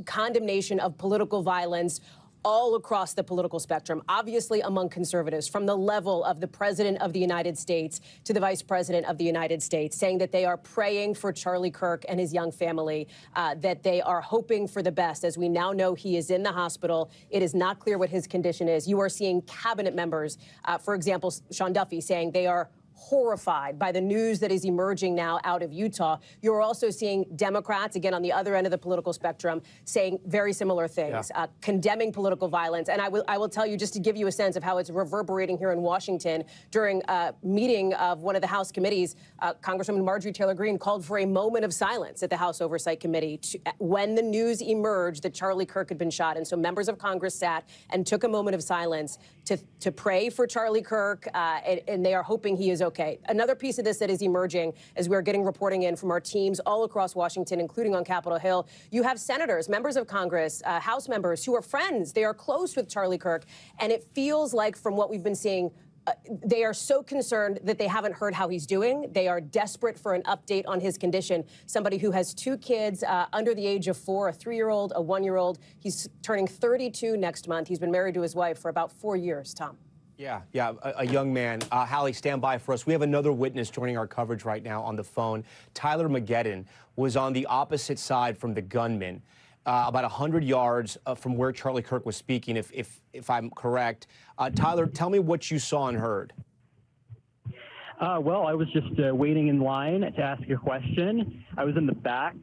condemnation of political violence all across the political spectrum, obviously among conservatives, from the level of the President of the United States to the Vice President of the United States, saying that they are praying for Charlie Kirk and his young family, that they are hoping for the best. As we now know, he is in the hospital. It is not clear what his condition is. You are seeing cabinet members, for example, Sean Duffy, saying they are horrified by the news that is emerging now out of Utah. You're also seeing Democrats, again, on the other end of the political spectrum, saying very similar things, condemning political violence. And I will tell you, just to give you a sense of how it's reverberating here in Washington, during a meeting of one of the House committees, Congresswoman Marjorie Taylor Greene called for a moment of silence at the House Oversight Committee when the news emerged that Charlie Kirk had been shot. And so members of Congress sat and took a moment of silence to pray for Charlie Kirk, and they are hoping he is okay. Another piece of this that is emerging, as we're getting reporting in from our teams all across Washington, including on Capitol Hill, you have senators, members of Congress, House members who are friends. They are close with Charlie Kirk. And it feels like, from what we've been seeing, they are so concerned that they haven't heard how he's doing. They are desperate for an update on his condition. Somebody who has two kids under the age of 4, a 3-year-old, a 1-year-old. He's turning 32 next month. He's been married to his wife for about 4 years, Tom. Yeah, a young man. Hallie, stand by for us. We have another witness joining our coverage right now on the phone. Tyler Mageddon was on the opposite side from the gunman, about 100 yards from where Charlie Kirk was speaking, if I'm correct. Tyler, tell me what you saw and heard. Well, I was just waiting in line to ask a question. I was in the back,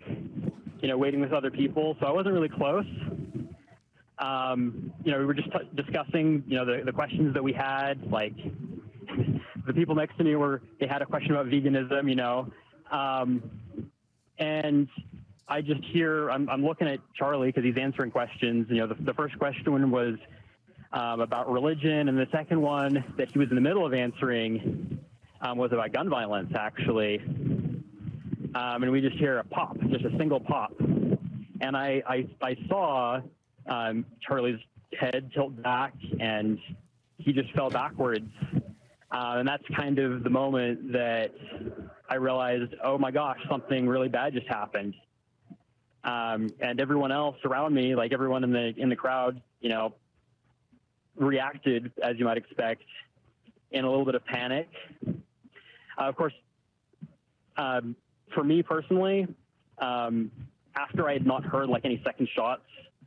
waiting with other people, so I wasn't really close. We were just discussing, the questions that we had. Like, the people next to me they had a question about veganism, and I just hear, I'm looking at Charlie because he's answering questions. You know, the first question was about religion, and the second one that he was in the middle of answering was about gun violence, actually. And we just hear a pop, just a single pop. And I saw Charlie's head tilt back, and he just fell backwards. And that's kind of the moment that I realized, oh my gosh, something really bad just happened. And everyone else around me, like everyone in the crowd, you know, reacted, as you might expect, in a little bit of panic. Of course, for me personally, after I had not heard like any second shots,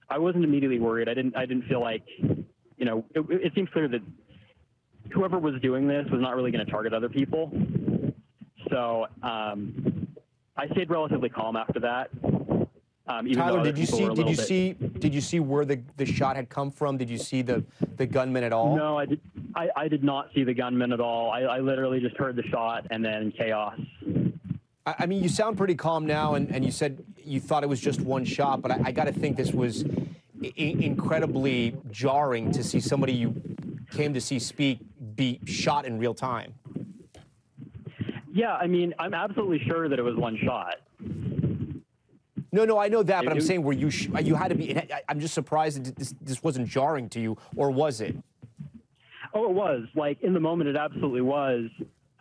I wasn't immediately worried. I didn't feel like, you know, it seems clear that whoever was doing this was not really going to target other people. So I stayed relatively calm after that. Tyler, did you see where the shot had come from? Did you see the gunman at all? No, I did not see the gunman at all. I literally just heard the shot and then chaos. I mean, you sound pretty calm now, and you said you thought it was just one shot, but I got to think this was incredibly jarring to see somebody you came to see speak be shot in real time. Yeah, I mean, I'm absolutely sure that it was one shot. No, I know that, but I'm saying were you had to be. I'm just surprised that this wasn't jarring to you, or was it? Oh, it was. Like in the moment, it absolutely was.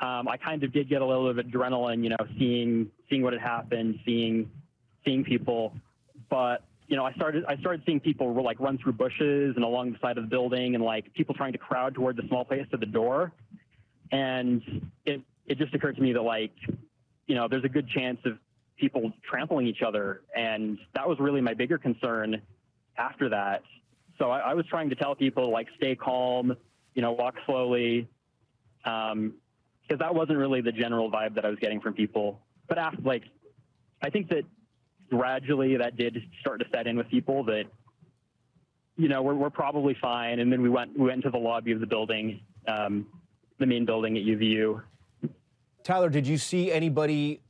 I kind of did get a little bit of adrenaline, you know, seeing what had happened, seeing people. But you know, I started seeing people like run through bushes and along the side of the building, and like people trying to crowd toward the small place to the door. And it just occurred to me that, like, you know, there's a good chance of people trampling each other, and that was really my bigger concern after that. So I was trying to tell people, like, stay calm, you know, walk slowly, because that wasn't really the general vibe that I was getting from people. But after, like, I think that gradually that did start to set in with people that, you know, we're probably fine. And then we went into the lobby of the building, the main building at UVU. Tyler, did you see anybody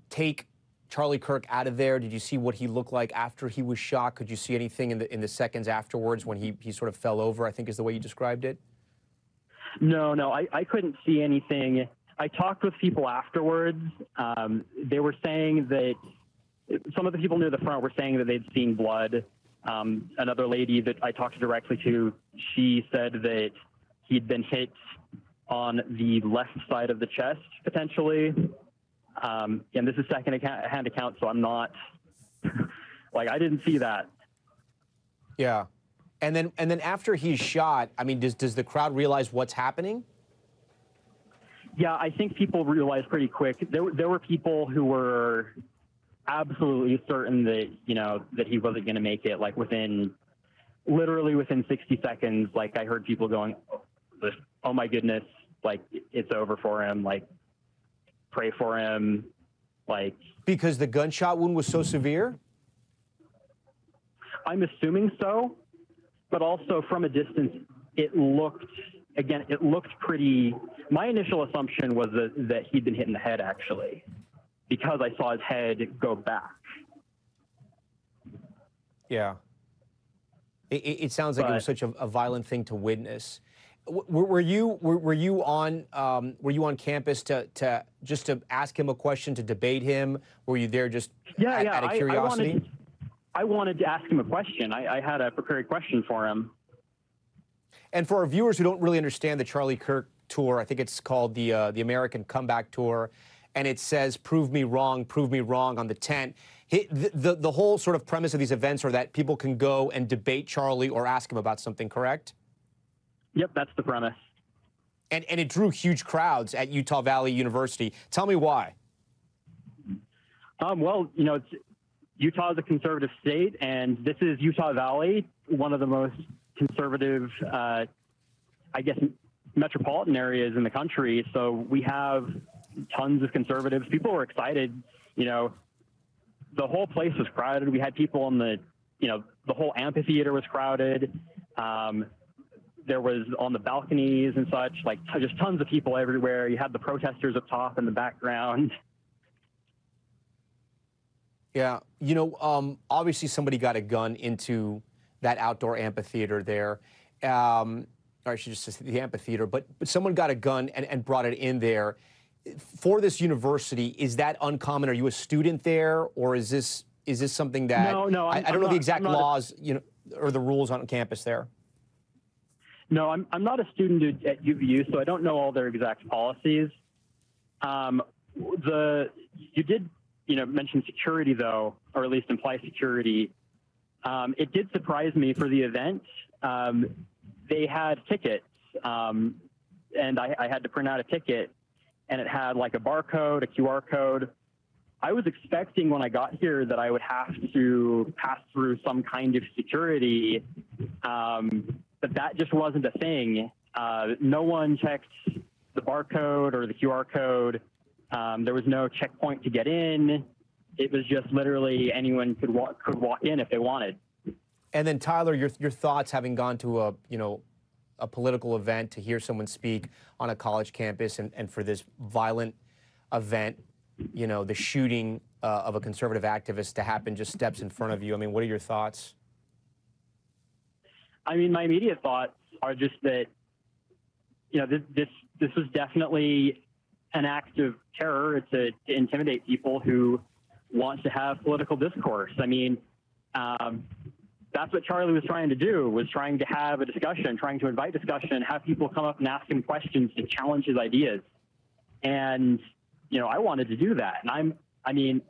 take Charlie Kirk out of there? Did you see what he looked like after he was shot? Could you see anything in the seconds afterwards when he sort of fell over, I think is the way you described it? No, I couldn't see anything. I talked with people afterwards. They were saying that some of the people near the front were saying that they'd seen blood. Another lady that I talked directly to, she said that he'd been hit on the left side of the chest, potentially. And this is second-hand account, so I'm not, like, I didn't see that. Yeah. And then after he's shot, I mean, does the crowd realize what's happening? Yeah, I think people realized pretty quick. There were people who were absolutely certain that, you know, that he wasn't going to make it, like literally within 60 seconds. Like, I heard people going, oh my goodness, like, it's over for him, like, pray for him, like. Because the gunshot wound was so severe? I'm assuming so, but also from a distance, it looked pretty, my initial assumption was that he'd been hit in the head, actually, because I saw his head go back. Yeah. It sounds like it was such a violent thing to witness. Were you on campus to just to ask him a question, to debate him? Were you there just out of curiosity? I wanted to ask him a question. I had a prepared question for him. And for our viewers who don't really understand the Charlie Kirk tour, I think it's called the American Comeback Tour, and it says prove me wrong" on the tent. The whole sort of premise of these events are that people can go and debate Charlie or ask him about something, correct? Yep, that's the premise. And it drew huge crowds at Utah Valley University. Tell me why. Well, you know, Utah is a conservative state, and this is Utah Valley, one of the most conservative, I guess, metropolitan areas in the country. So we have tons of conservatives. People were excited. You know, the whole place was crowded. We had people on the whole amphitheater was crowded. There was on the balconies and such, like just tons of people everywhere. You had the protesters up top in the background. Yeah, obviously somebody got a gun into that outdoor amphitheater there. Or I should just say the amphitheater, but someone got a gun and brought it in there. For this university, is that uncommon? Are you a student there, or is this something that No, I don't know the exact laws, or the rules on campus there? No, I'm not a student at UVU, so I don't know all their exact policies. You did mention security though, or at least imply security. It did surprise me for the event. They had tickets, and I had to print out a ticket, and it had like a barcode, a QR code. I was expecting when I got here that I would have to pass through some kind of security, but that just wasn't a thing. No one checked the barcode or the QR code. There was no checkpoint to get in. It was just literally anyone could walk in if they wanted. And then Tyler, your thoughts, having gone to a political event, to hear someone speak on a college campus, and for this violent event, the shooting of a conservative activist to happen just steps in front of you. I mean, what are your thoughts? I mean, my immediate thoughts are just that, this was definitely an act of terror to intimidate people who want to have political discourse. I mean, that's what Charlie was trying to do, was trying to have a discussion, trying to invite discussion, have people come up and ask him questions to challenge his ideas. And, I wanted to do that. And I mean,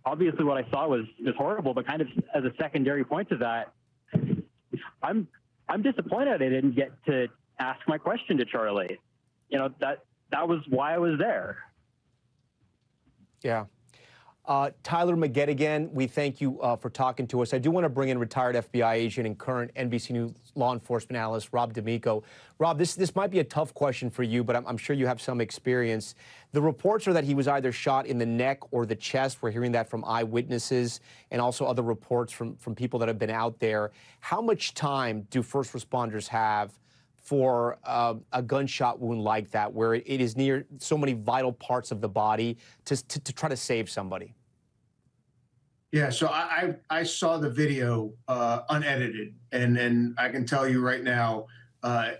obviously what I saw was horrible, but kind of as a secondary point to that, I'm disappointed I didn't get to ask my question to Charlie. That was why I was there. Yeah. Tyler McGettigan, we thank you for talking to us. I do want to bring in retired FBI agent and current NBC News law enforcement analyst Rob D'Amico. Rob, this might be a tough question for you, but I'm sure you have some experience. The reports are that he was either shot in the neck or the chest. We're hearing that from eyewitnesses and also other reports from people that have been out there. How much time do first responders have for a gunshot wound like that, where it is near so many vital parts of the body, to try to save somebody? Yeah, so I saw the video unedited, and I can tell you right now,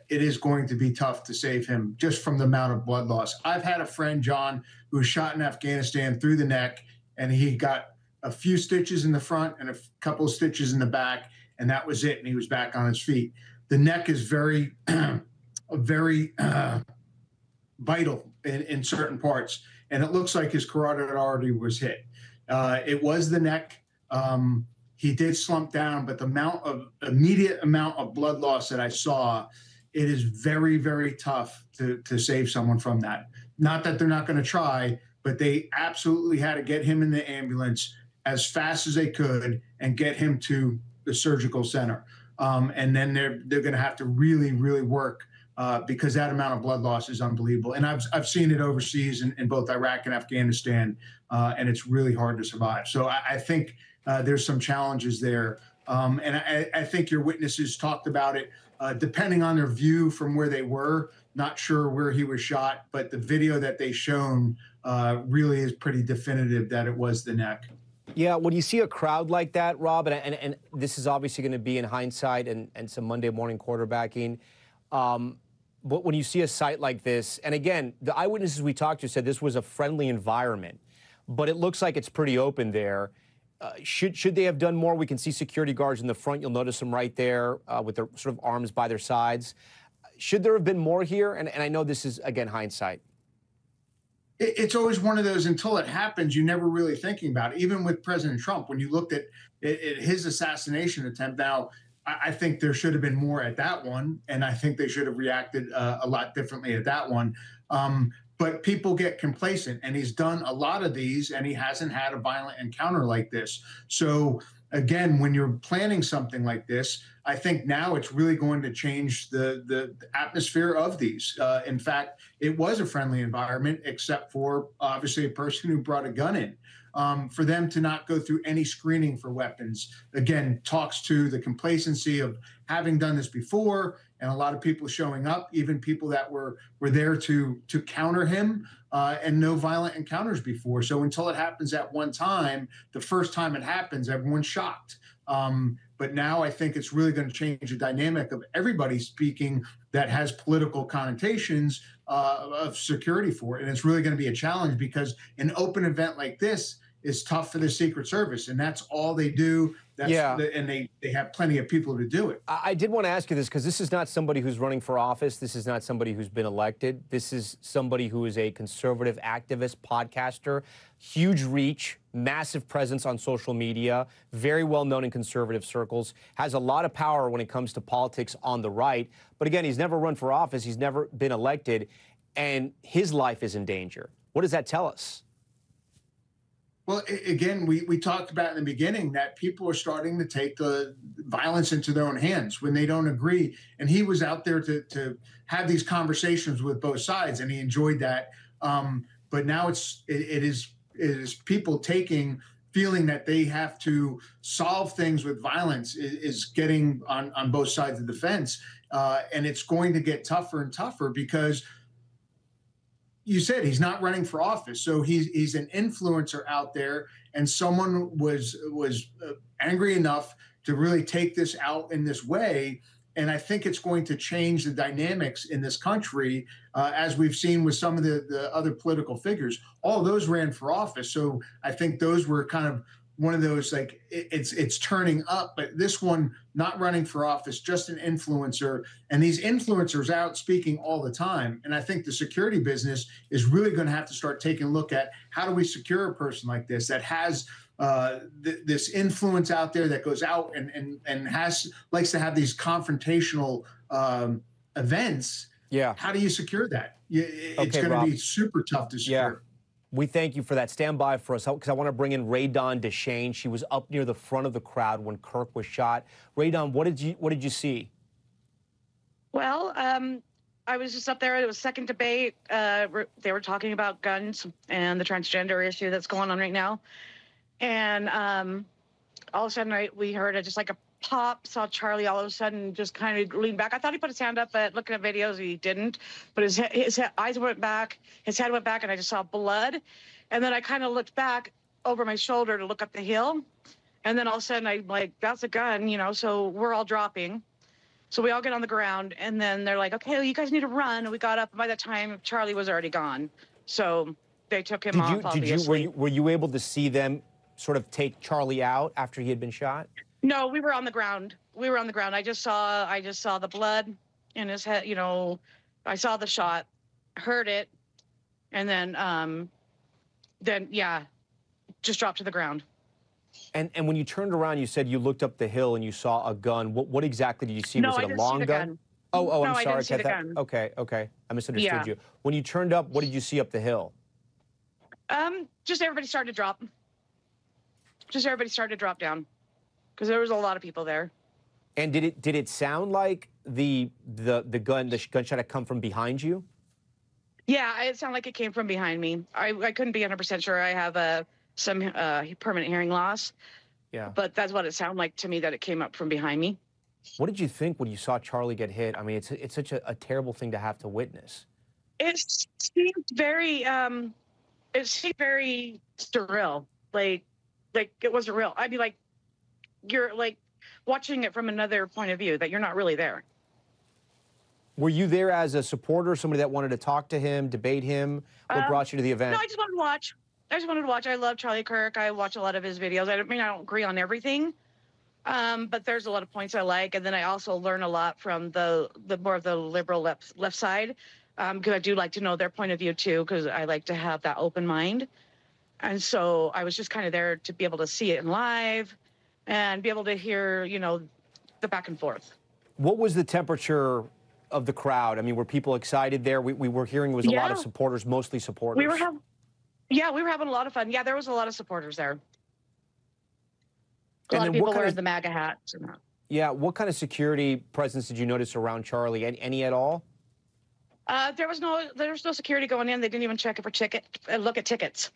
it is going to be tough to save him just from the amount of blood loss. I've had a friend, John, who was shot in Afghanistan through the neck, and he got a few stitches in the front and a couple of stitches in the back, and that was it, and he was back on his feet. The neck is very, very vital in certain parts, and it looks like his carotid artery was hit. It was the neck. He did slump down, but the immediate amount of blood loss that I saw, it is very, very tough to save someone from that. Not that they're not going to try, but they absolutely had to get him in the ambulance as fast as they could and get him to the surgical center. And then they're going to have to really, really work because that amount of blood loss is unbelievable. And I've seen it overseas in both Iraq and Afghanistan, and it's really hard to survive. So I think there's some challenges there. And I think your witnesses talked about it, depending on their view from where they were. Not sure where he was shot, but the video that they shown really is pretty definitive that it was the neck. Yeah, when you see a crowd like that, Rob, and this is obviously going to be in hindsight and some Monday morning quarterbacking, but when you see a sight like this, and again, the eyewitnesses we talked to said this was a friendly environment, but it looks like it's pretty open there. Should they have done more? We can see security guards in the front. You'll notice them right there with their sort of arms by their sides. Should there have been more here? And I know this is, again, hindsight. It's always one of those, until it happens, you're never really thinking about it. Even with President Trump, when you looked at his assassination attempt, now I think there should have been more at that one, and I think they should have reacted a lot differently at that one. But people get complacent, and he's done a lot of these, and he hasn't had a violent encounter like this. So again, when you're planning something like this, I think now it's really going to change the atmosphere of these. In fact, it was a friendly environment, except for obviously a person who brought a gun in. For them to not go through any screening for weapons, again, talks to the complacency of having done this before, and a lot of people showing up, even people that were there to counter him. and no violent encounters before. So until it happens at one time, the first time it happens, everyone's shocked. But now I think it's really going to change the dynamic of everybody speaking that has political connotations of security for it. And it's really going to be a challenge because an open event like this is tough for the Secret Service, and that's all they do. And they have plenty of people to do it. I did want to ask you this because this is not somebody who's running for office. This is not somebody who's been elected. This is somebody who is a conservative activist, podcaster, huge reach, massive presence on social media, very well known in conservative circles, has a lot of power when it comes to politics on the right. But again, he's never run for office. He's never been elected, and his life is in danger. What does that tell us? Well, again, we talked about in the beginning that people are starting to take the violence into their own hands when they don't agree. And he was out there to have these conversations with both sides, and he enjoyed that. But now it is people feeling that they have to solve things with violence is getting on both sides of the fence. And it's going to get tougher and tougher because you said he's not running for office, so he's an influencer out there, and someone was angry enough to really take this out in this way. And I think it's going to change the dynamics in this country, as we've seen with some of the other political figures. All of those ran for office, so I think those were kind of one of those, like, it's turning up. But this one, not running for office, just an influencer, and these influencers out speaking all the time. And I think the security business is really going to have to start taking a look at how do we secure a person like this that has this influence out there, that goes out and likes to have these confrontational events. Yeah. How do you secure that? It's going to be super tough to secure. Yeah. We thank you for that. Stand by for us, because I want to bring in Ray Dawn Deshane. She was up near the front of the crowd when Kirk was shot. Ray Dawn, what did you see? Well, I was just up there. It was second debate. They were talking about guns and the transgender issue that's going on right now. And all of a sudden, we heard just like a pop. Saw Charlie all of a sudden just kind of lean back. I thought he put his hand up, but looking at videos, he didn't. But his eyes went back, his head went back, and I just saw blood. And then I kind of looked back over my shoulder to look up the hill. And then all of a sudden, I'm like, that's a gun, you know, so we're all dropping. So we all get on the ground, and then they're like, okay, well, you guys need to run. And we got up, and by that time, Charlie was already gone. So they took him off, obviously. Were you able to see them sort of take Charlie out after he had been shot? No, we were on the ground. We were on the ground. I just saw the blood in his head. You know, I saw the shot, heard it, and then yeah, just dropped to the ground. And when you turned around, you said you looked up the hill and you saw a gun. What exactly did you see? No, Was it a long gun? Oh, no, I'm sorry. I didn't see the gun. Okay. I misunderstood you. When you turned up, what did you see up the hill? Just everybody started to drop. Just everybody started to drop down, because there was a lot of people there. And did it sound like the gunshot had come from behind you? Yeah, it sounded like it came from behind me. I couldn't be 100% sure. I have some permanent hearing loss. Yeah. But that's what it sounded like to me, that it came up from behind me. What did you think when you saw Charlie get hit? I mean, it's such a terrible thing to have to witness. It seemed very surreal. Like it wasn't real. I'd be like, you're like watching it from another point of view, that you're not really there. Were you there as a supporter, somebody that wanted to talk to him, debate him? What brought you to the event? No, I just wanted to watch. I love Charlie Kirk. I watch a lot of his videos. I don't agree on everything, but there's a lot of points I like. And then I also learn a lot from the more of the liberal left side, because I do like to know their point of view too, because I like to have that open mind. And so I was just kind of there to be able to see it in live and be able to hear, you know, the back and forth. What was the temperature of the crowd? I mean, were people excited there? We were hearing it was a lot of supporters, mostly supporters. We were having a lot of fun. Yeah, there was a lot of supporters there. A lot of people wearing the MAGA hats. And that. Yeah, what kind of security presence did you notice around Charlie? Any at all? There was no security going in. They didn't even check it for look at tickets.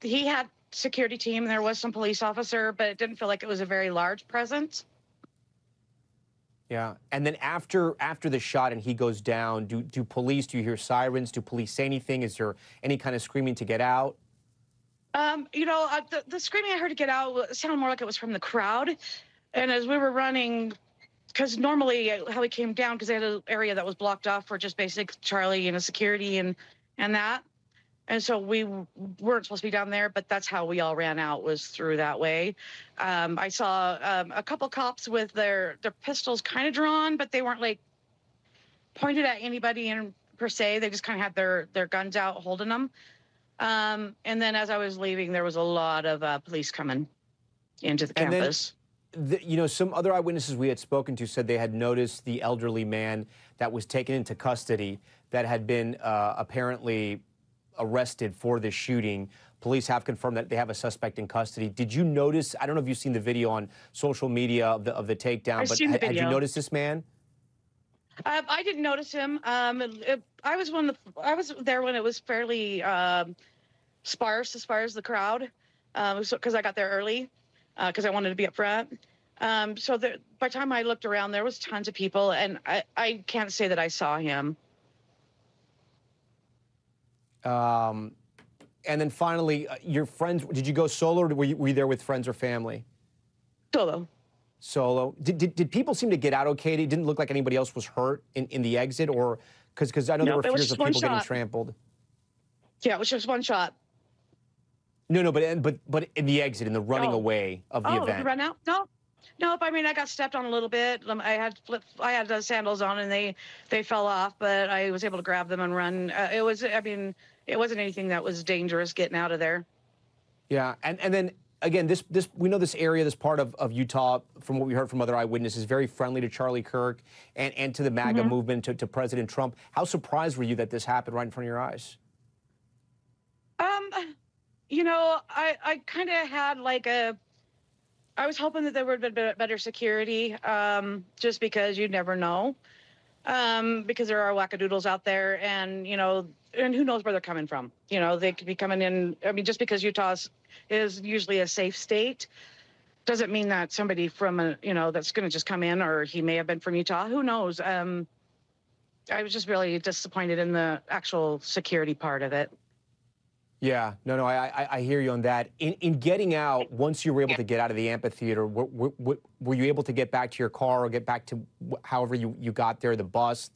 He had security team. There was some police officer, but it didn't feel like it was a very large presence. Yeah, and then after the shot and he goes down, do you hear sirens? Do police say anything? Is there any kind of screaming to get out? The screaming I heard to get out sounded more like it was from the crowd. And as we were running, because normally how we came down, because they had an area that was blocked off for just basic Charlie and security and that. And so we weren't supposed to be down there, but that's how we all ran out, was through that way. I saw a couple cops with their pistols kind of drawn, but they weren't like pointed at anybody per se. They just kind of had their guns out holding them. And then as I was leaving, there was a lot of police coming into the campus. Some other eyewitnesses we had spoken to said they had noticed the elderly man that was taken into custody that had been apparently arrested for this shooting. Police have confirmed that they have a suspect in custody. Did you notice, I don't know if you've seen the video on social media of the takedown, but had you noticed this man? I didn't notice him. I was there when it was fairly sparse as far as the crowd, because I got there early, because I wanted to be up front. By the time I looked around, there was tons of people, and I can't say that I saw him. And then finally, your friends, did you go solo, or were you there with friends or family? Solo. Solo. Did people seem to get out okay? It didn't look like anybody else was hurt in the exit, or because I know there were fears of people getting trampled. Yeah, it was just one shot. No, but in the exit, in the running away of the event. Oh, the run out? No. I mean, I got stepped on a little bit. I had sandals on, and they fell off, but I was able to grab them and run. It wasn't anything that was dangerous getting out of there. Yeah, and then again, we know this area, this part of Utah, from what we heard from other eyewitnesses, very friendly to Charlie Kirk and to the MAGA movement, to President Trump. How surprised were you that this happened right in front of your eyes? I kind of had I was hoping that there would have been better security, just because you never know, because there are wackadoodles out there, and who knows where they're coming from. They could be coming in. I mean, just because Utah is usually a safe state doesn't mean that somebody from that's going to just come in, or he may have been from Utah. Who knows? I was just really disappointed in the actual security part of it. Yeah, no, I hear you on that. In getting out, once you were able to get out of the amphitheater, were you able to get back to your car or get back to however you got there, the bus,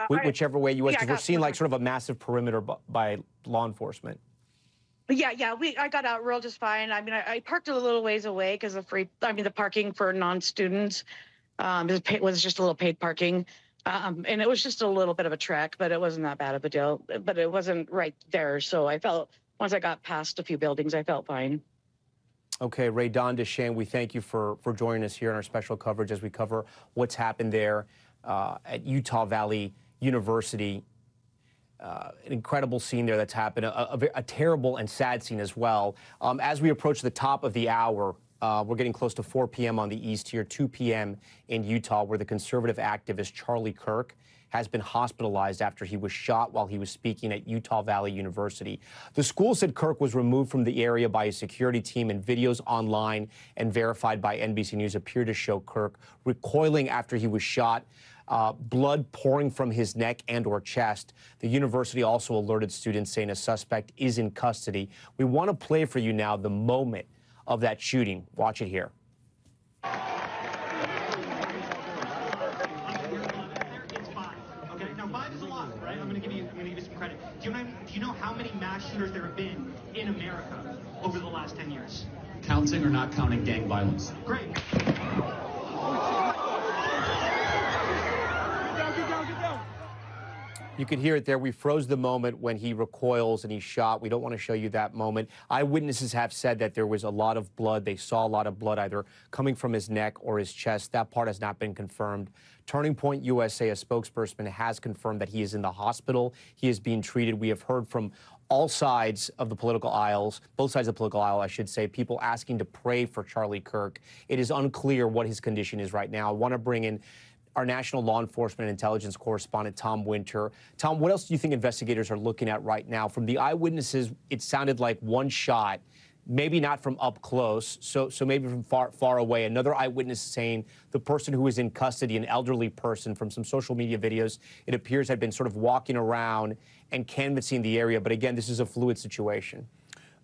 whichever way you was? Because we're seeing like sort of a massive perimeter by law enforcement. Yeah, I got out real just fine. I mean, I parked a little ways away because the parking for non-students was just a little paid parking. And it was just a little bit of a trek, but it wasn't that bad of a deal. But it wasn't right there, so I felt, once I got past a few buildings, I felt fine. Okay, Ray Don DeShane, we thank you for joining us here in our special coverage as we cover what's happened there at Utah Valley University. An incredible scene there that's happened, a terrible and sad scene as well. As we approach the top of the hour, we're getting close to 4 p.m. on the East here, 2 p.m. in Utah, where the conservative activist Charlie Kirk has been hospitalized after he was shot while he was speaking at Utah Valley University. The school said Kirk was removed from the area by a security team, and videos online and verified by NBC News appear to show Kirk recoiling after he was shot, blood pouring from his neck and/or chest. The university also alerted students, saying a suspect is in custody. We want to play for you now the moment of that shooting. Watch it here. It's 5. Okay, now 5 is a lot, right? I'm gonna give you some credit. Do you know how many mass shooters there have been in America over the last 10 years? Counting or not counting gang violence? Great. You could hear it there. We froze the moment when he recoils and he's shot. We don't want to show you that moment. Eyewitnesses have said that there was a lot of blood. They saw a lot of blood either coming from his neck or his chest. That part has not been confirmed. Turning Point USA, a spokesperson, has confirmed that he is in the hospital. He is being treated. We have heard from all sides of the political aisles, both sides of the political aisle, I should say, people asking to pray for Charlie Kirk. It is unclear what his condition is right now. I want to bring in our national law enforcement and intelligence correspondent, Tom Winter. Tom, what else do you think investigators are looking at right now? From the eyewitnesses, it sounded like one shot. maybe not from up close, so maybe from far away. Another eyewitness saying the person who was in custody, an elderly person from some social media videos, it appears had been sort of walking around and canvassing the area. But again, this is a fluid situation.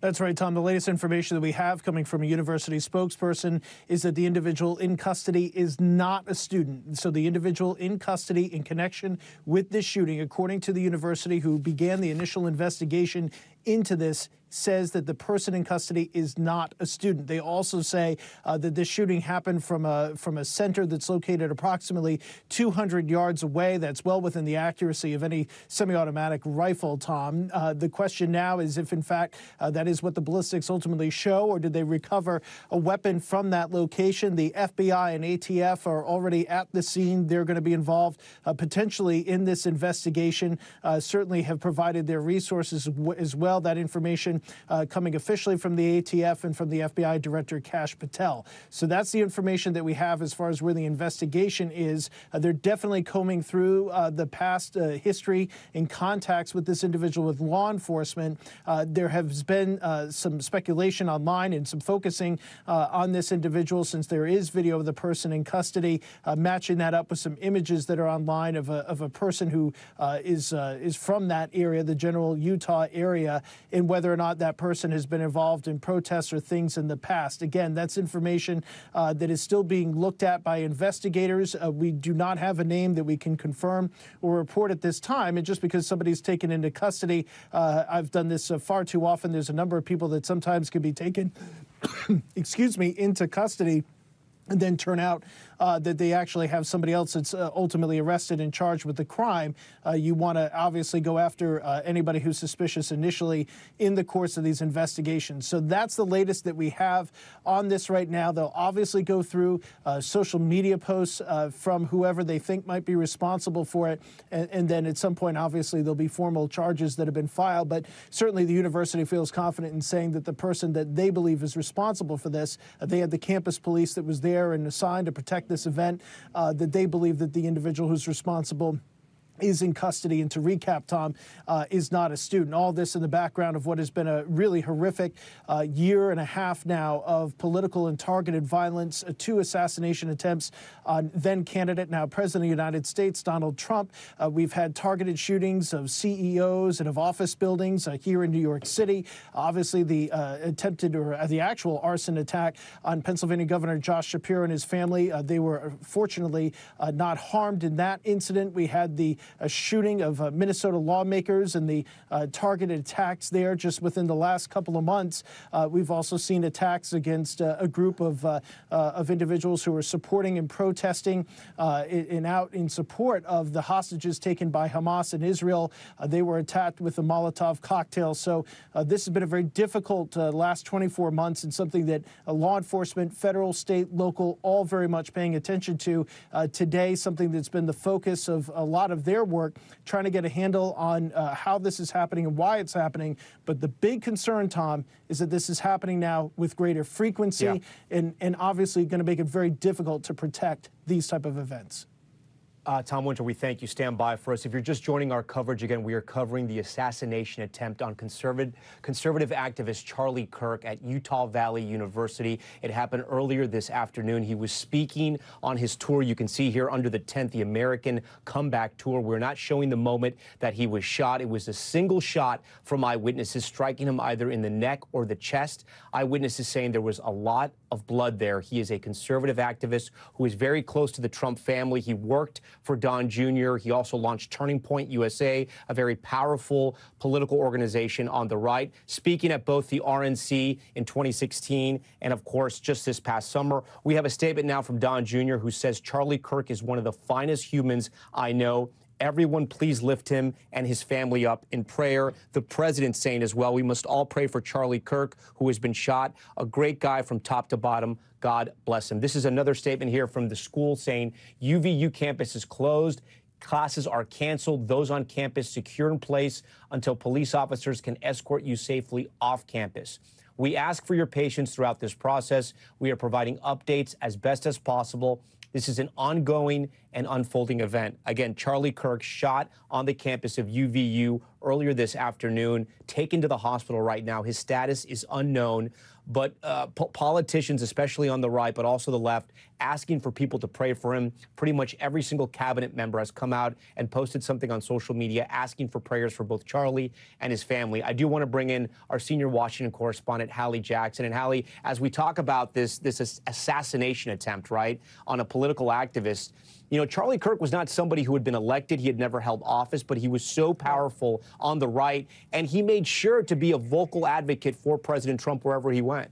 That's right, Tom. The latest information that we have coming from a university spokesperson is that the individual in custody is not a student. So the individual in custody in connection with this shooting, according to the university who began the initial investigation into this, says that the person in custody is not a student. They also say that this shooting happened from a center that's located approximately 200 yards away. That's well within the accuracy of any semi-automatic rifle, Tom. The question now is if, in fact, that is what the ballistics ultimately show, or did they recover a weapon from that location? The FBI and ATF are already at the scene. They're going to be involved potentially in this investigation, certainly have provided their resources as well. That information coming officially from the ATF and from the FBI Director Kash Patel. So that's the information that we have as far as where the investigation is. They're definitely combing through the past history and contacts with this individual with law enforcement. There has been some speculation online and some focusing on this individual, since there is video of the person in custody, matching that up with some images that are online of a person who is from that area, the general Utah area, and whether or not that person has been involved in protests or things in the past. Again, that's information that is still being looked at by investigators. We do not have a name that we can confirm or report at this time. And just because somebody's taken into custody, I've done this far too often. There's a number of people that sometimes can be taken, excuse me, into custody and then turn out that they actually have somebody else that's ultimately arrested and charged with the crime. You want to obviously go after anybody who's suspicious initially in the course of these investigations. So that's the latest that we have on this right now. They'll obviously go through social media posts from whoever they think might be responsible for it. And then at some point, obviously, there'll be formal charges that have been filed. But certainly the university feels confident in saying that the person that they believe is responsible for this, they had the campus police that was there and assigned to protect this event, that they believe that the individual who's responsible is in custody. And to recap, Tom, is not a student. All this in the background of what has been a really horrific year and a half now of political and targeted violence, 2 assassination attempts on then candidate, now President of the United States, Donald Trump. We've had targeted shootings of CEOs and of office buildings here in New York City. Obviously, the attempted or the actual arson attack on Pennsylvania Governor Josh Shapiro and his family. They were fortunately not harmed in that incident. We had the shooting of Minnesota lawmakers and the targeted attacks there just within the last couple of months. We've also seen attacks against a group of individuals who were supporting and protesting and out in support of the hostages taken by Hamas in Israel. They were attacked with a Molotov cocktail. So this has been a very difficult last 24 months, and something that law enforcement, federal, state, local, all very much paying attention to. Today, something that's been the focus of a lot of their work, trying to get a handle on how this is happening and why it's happening. But the big concern, Tom, is that this is happening now with greater frequency, and obviously going to make it very difficult to protect these type of events. Tom Winter, we thank you. Stand by for us. If you're just joining our coverage, again, we are covering the assassination attempt on conservative activist Charlie Kirk at Utah Valley University. It happened earlier this afternoon. He was speaking on his tour. You can see here under the tent, the American Comeback Tour. We're not showing the moment that he was shot. It was a single shot from eyewitnesses, striking him either in the neck or the chest. Eyewitnesses saying there was a lot of blood there. He is a conservative activist who is very close to the Trump family. He worked for Don Jr. He also launched Turning Point USA, a very powerful political organization on the right, speaking at both the RNC in 2016 and, of course, just this past summer. We have a statement now from Don Jr. who says Charlie Kirk is one of the finest humans I know. Everyone, please lift him and his family up in prayer. The president saying as well, we must all pray for Charlie Kirk, who has been shot. A great guy from top to bottom. God bless him. This is another statement here from the school saying UVU campus is closed. Classes are canceled. Those on campus secure in place until police officers can escort you safely off campus. We ask for your patience throughout this process. We are providing updates as best as possible. This is an ongoing and unfolding event. Again, Charlie Kirk shot on the campus of UVU earlier this afternoon, taken to the hospital right now. His status is unknown, but politicians, especially on the right, but also the left, asking for people to pray for him. Pretty much every single cabinet member has come out and posted something on social media asking for prayers for both Charlie and his family. I do want to bring in our senior Washington correspondent, Hallie Jackson. And Hallie, as we talk about this assassination attempt, right, on a political activist, you know, Charlie Kirk was not somebody who had been elected. He had never held office, but he was so powerful on the right, and he made sure to be a vocal advocate for President Trump wherever he went.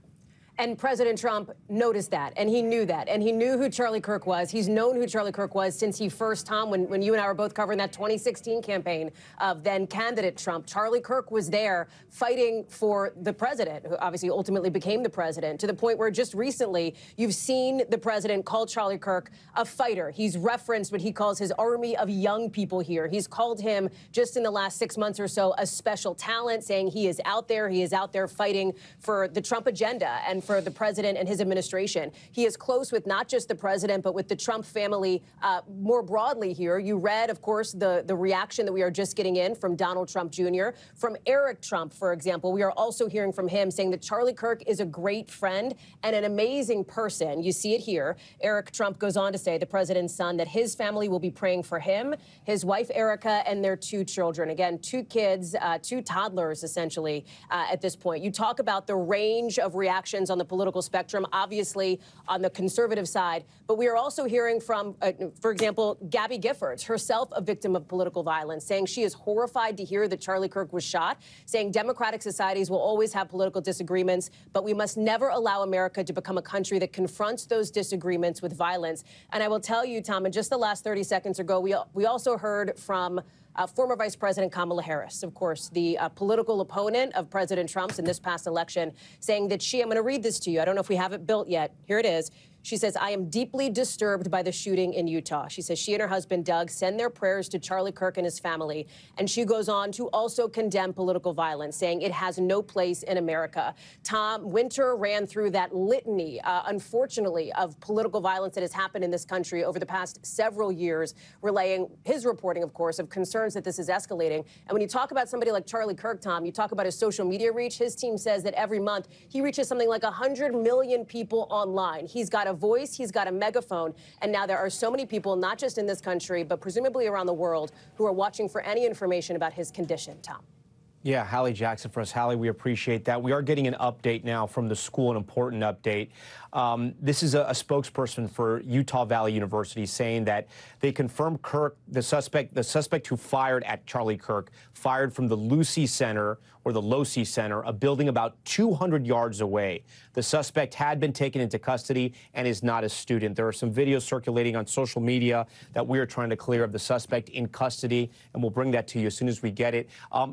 And President Trump noticed that, and he knew that, and he knew who Charlie Kirk was. He's known who Charlie Kirk was since he first, Tom, when you and I were both covering that 2016 campaign of then candidate Trump. Charlie Kirk was there fighting for the president, who obviously ultimately became the president, to the point where just recently you've seen the president call Charlie Kirk a fighter. He's referenced what he calls his army of young people here. He's called him, just in the last 6 months or so, a special talent, saying he is out there fighting for the Trump agenda and for the president and his administration. He is close with not just the president, but with the Trump family more broadly here. You read, of course, the reaction that we are just getting in from Donald Trump Jr., from Eric Trump, for example. We are also hearing from him saying that Charlie Kirk is a great friend and an amazing person. You see it here. Eric Trump goes on to say, the president's son, that his family will be praying for him, his wife, Erica, and their 2 children. Again, 2 kids, 2 toddlers, essentially, at this point. You talk about the range of reactions on the political spectrum, obviously on the conservative side, but we are also hearing from, for example, Gabby Giffords, herself a victim of political violence, saying she is horrified to hear that Charlie Kirk was shot, saying democratic societies will always have political disagreements, but we must never allow America to become a country that confronts those disagreements with violence. And I will tell you, Tom, in just the last 30 seconds ago, we also heard from former Vice President Kamala Harris, of course, the political opponent of President Trump's in this past election, saying that I'm going to read this to you. I don't know if we have it built yet. Here it is. She says, I am deeply disturbed by the shooting in Utah. She says she and her husband, Doug, send their prayers to Charlie Kirk and his family. And she goes on to also condemn political violence, saying it has no place in America. Tom, Winter ran through that litany, unfortunately, of political violence that has happened in this country over the past several years, relaying his reporting, of course, of concerns that this is escalating. And when you talk about somebody like Charlie Kirk, Tom, you talk about his social media reach. His team says that every month he reaches something like 100 million people online. He's got a voice, he's got a megaphone, and now there are so many people, not just in this country, but presumably around the world, who are watching for any information about his condition, Tom. Yeah, Hallie Jackson for us. Hallie, we appreciate that. We are getting an update now from the school, an important update. This is a spokesperson for Utah Valley University saying that they confirmed Kirk, the suspect who fired at Charlie Kirk, fired from the Lucy Center, or the Losi Center, a building about 200 yards away. The suspect had been taken into custody and is not a student. There are some videos circulating on social media that we are trying to clear of the suspect in custody, and we'll bring that to you as soon as we get it.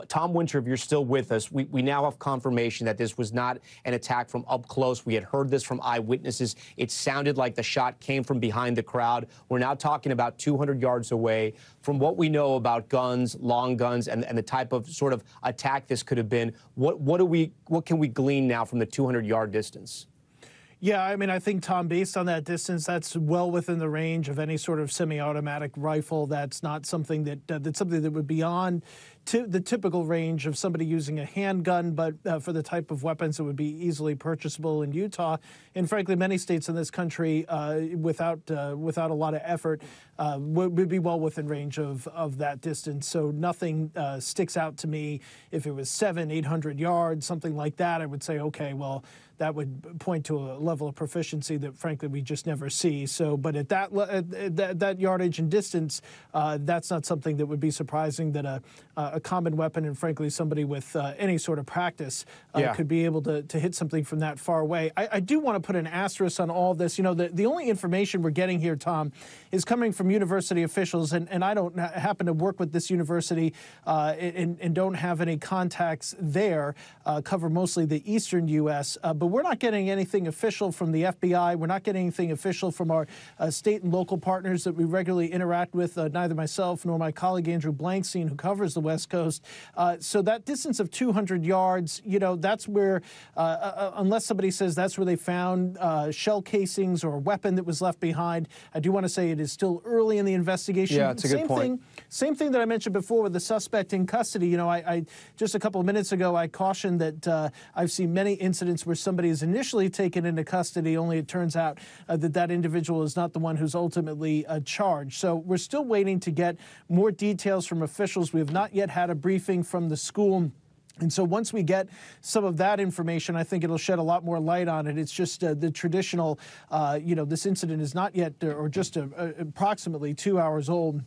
Tom Winter, if you're still with us, we now have confirmation that this was not an attack from up close. We had heard this from eyewitnesses. It sounded like the shot came from behind the crowd. We're now talking about 200 yards away. From what we know about guns, long guns, and the type of sort of attack this could have been, what can we glean now from the 200-yard distance? Yeah, I mean, I think, Tom, based on that distance, that's well within the range of any sort of semi-automatic rifle. That's not something that's something that would be beyond the typical range of somebody using a handgun, but for the type of weapons that would be easily purchasable in Utah, and frankly, many states in this country, without a lot of effort, would be well within range of that distance. So nothing sticks out to me. If it was 700-800 yards, something like that, I would say, okay, well, that would point to a level of proficiency that, frankly, we just never see. So, but at that yardage and distance, that's not something that would be surprising that a common weapon, and frankly, somebody with any sort of practice could be able to hit something from that far away. I do want to put an asterisk on all this. You know, the only information we're getting here, Tom, is coming from university officials, and I don't happen to work with this university and don't have any contacts there, cover mostly the eastern U.S., but we're not getting anything official from the FBI. We're not getting anything official from our state and local partners that we regularly interact with, neither myself nor my colleague Andrew Blankstein, who covers the West Coast. So that distance of 200 yards, that's where, unless somebody says that's where they found shell casings or a weapon that was left behind, I do want to say it is still early in the investigation. Yeah, it's a good point. Same thing that I mentioned before with the suspect in custody. I just a couple of minutes ago, I cautioned that I've seen many incidents where somebody is initially taken into custody, only it turns out that individual is not the one who's ultimately charged. So we're still waiting to get more details from officials. We have not yet had a briefing from the school. And so once we get some of that information, I think it'll shed a lot more light on it. It's just the traditional, this incident is not yet, or just approximately 2 hours old.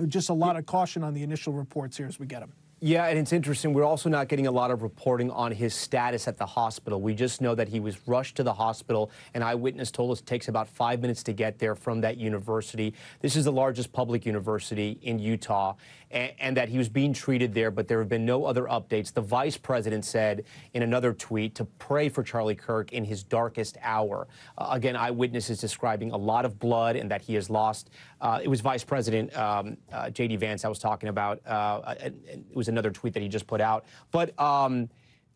Just a lot of caution on the initial reports here as we get them. Yeah, and it's interesting. We're also not getting a lot of reporting on his status at the hospital. We just know that he was rushed to the hospital. An eyewitness told us it takes about 5 minutes to get there from that university. This is the largest public university in Utah, and that he was being treated there, but there have been no other updates. The vice president said in another tweet to pray for Charlie Kirk in his darkest hour. Again, eyewitnesses describing a lot of blood and that he has lost. It was Vice President J.D. Vance I was talking about. It was another tweet that he just put out. But a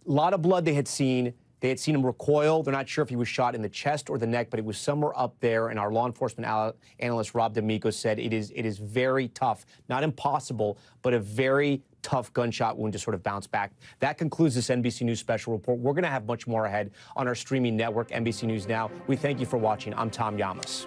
lot of blood they had seen. They had seen him recoil. They're not sure if he was shot in the chest or the neck, but it was somewhere up there. And our law enforcement analyst, Rob D'Amico, said it is very tough, not impossible, but a very tough gunshot wound to sort of bounce back. That concludes this NBC News special report. We're going to have much more ahead on our streaming network, NBC News Now. We thank you for watching. I'm Tom Llamas.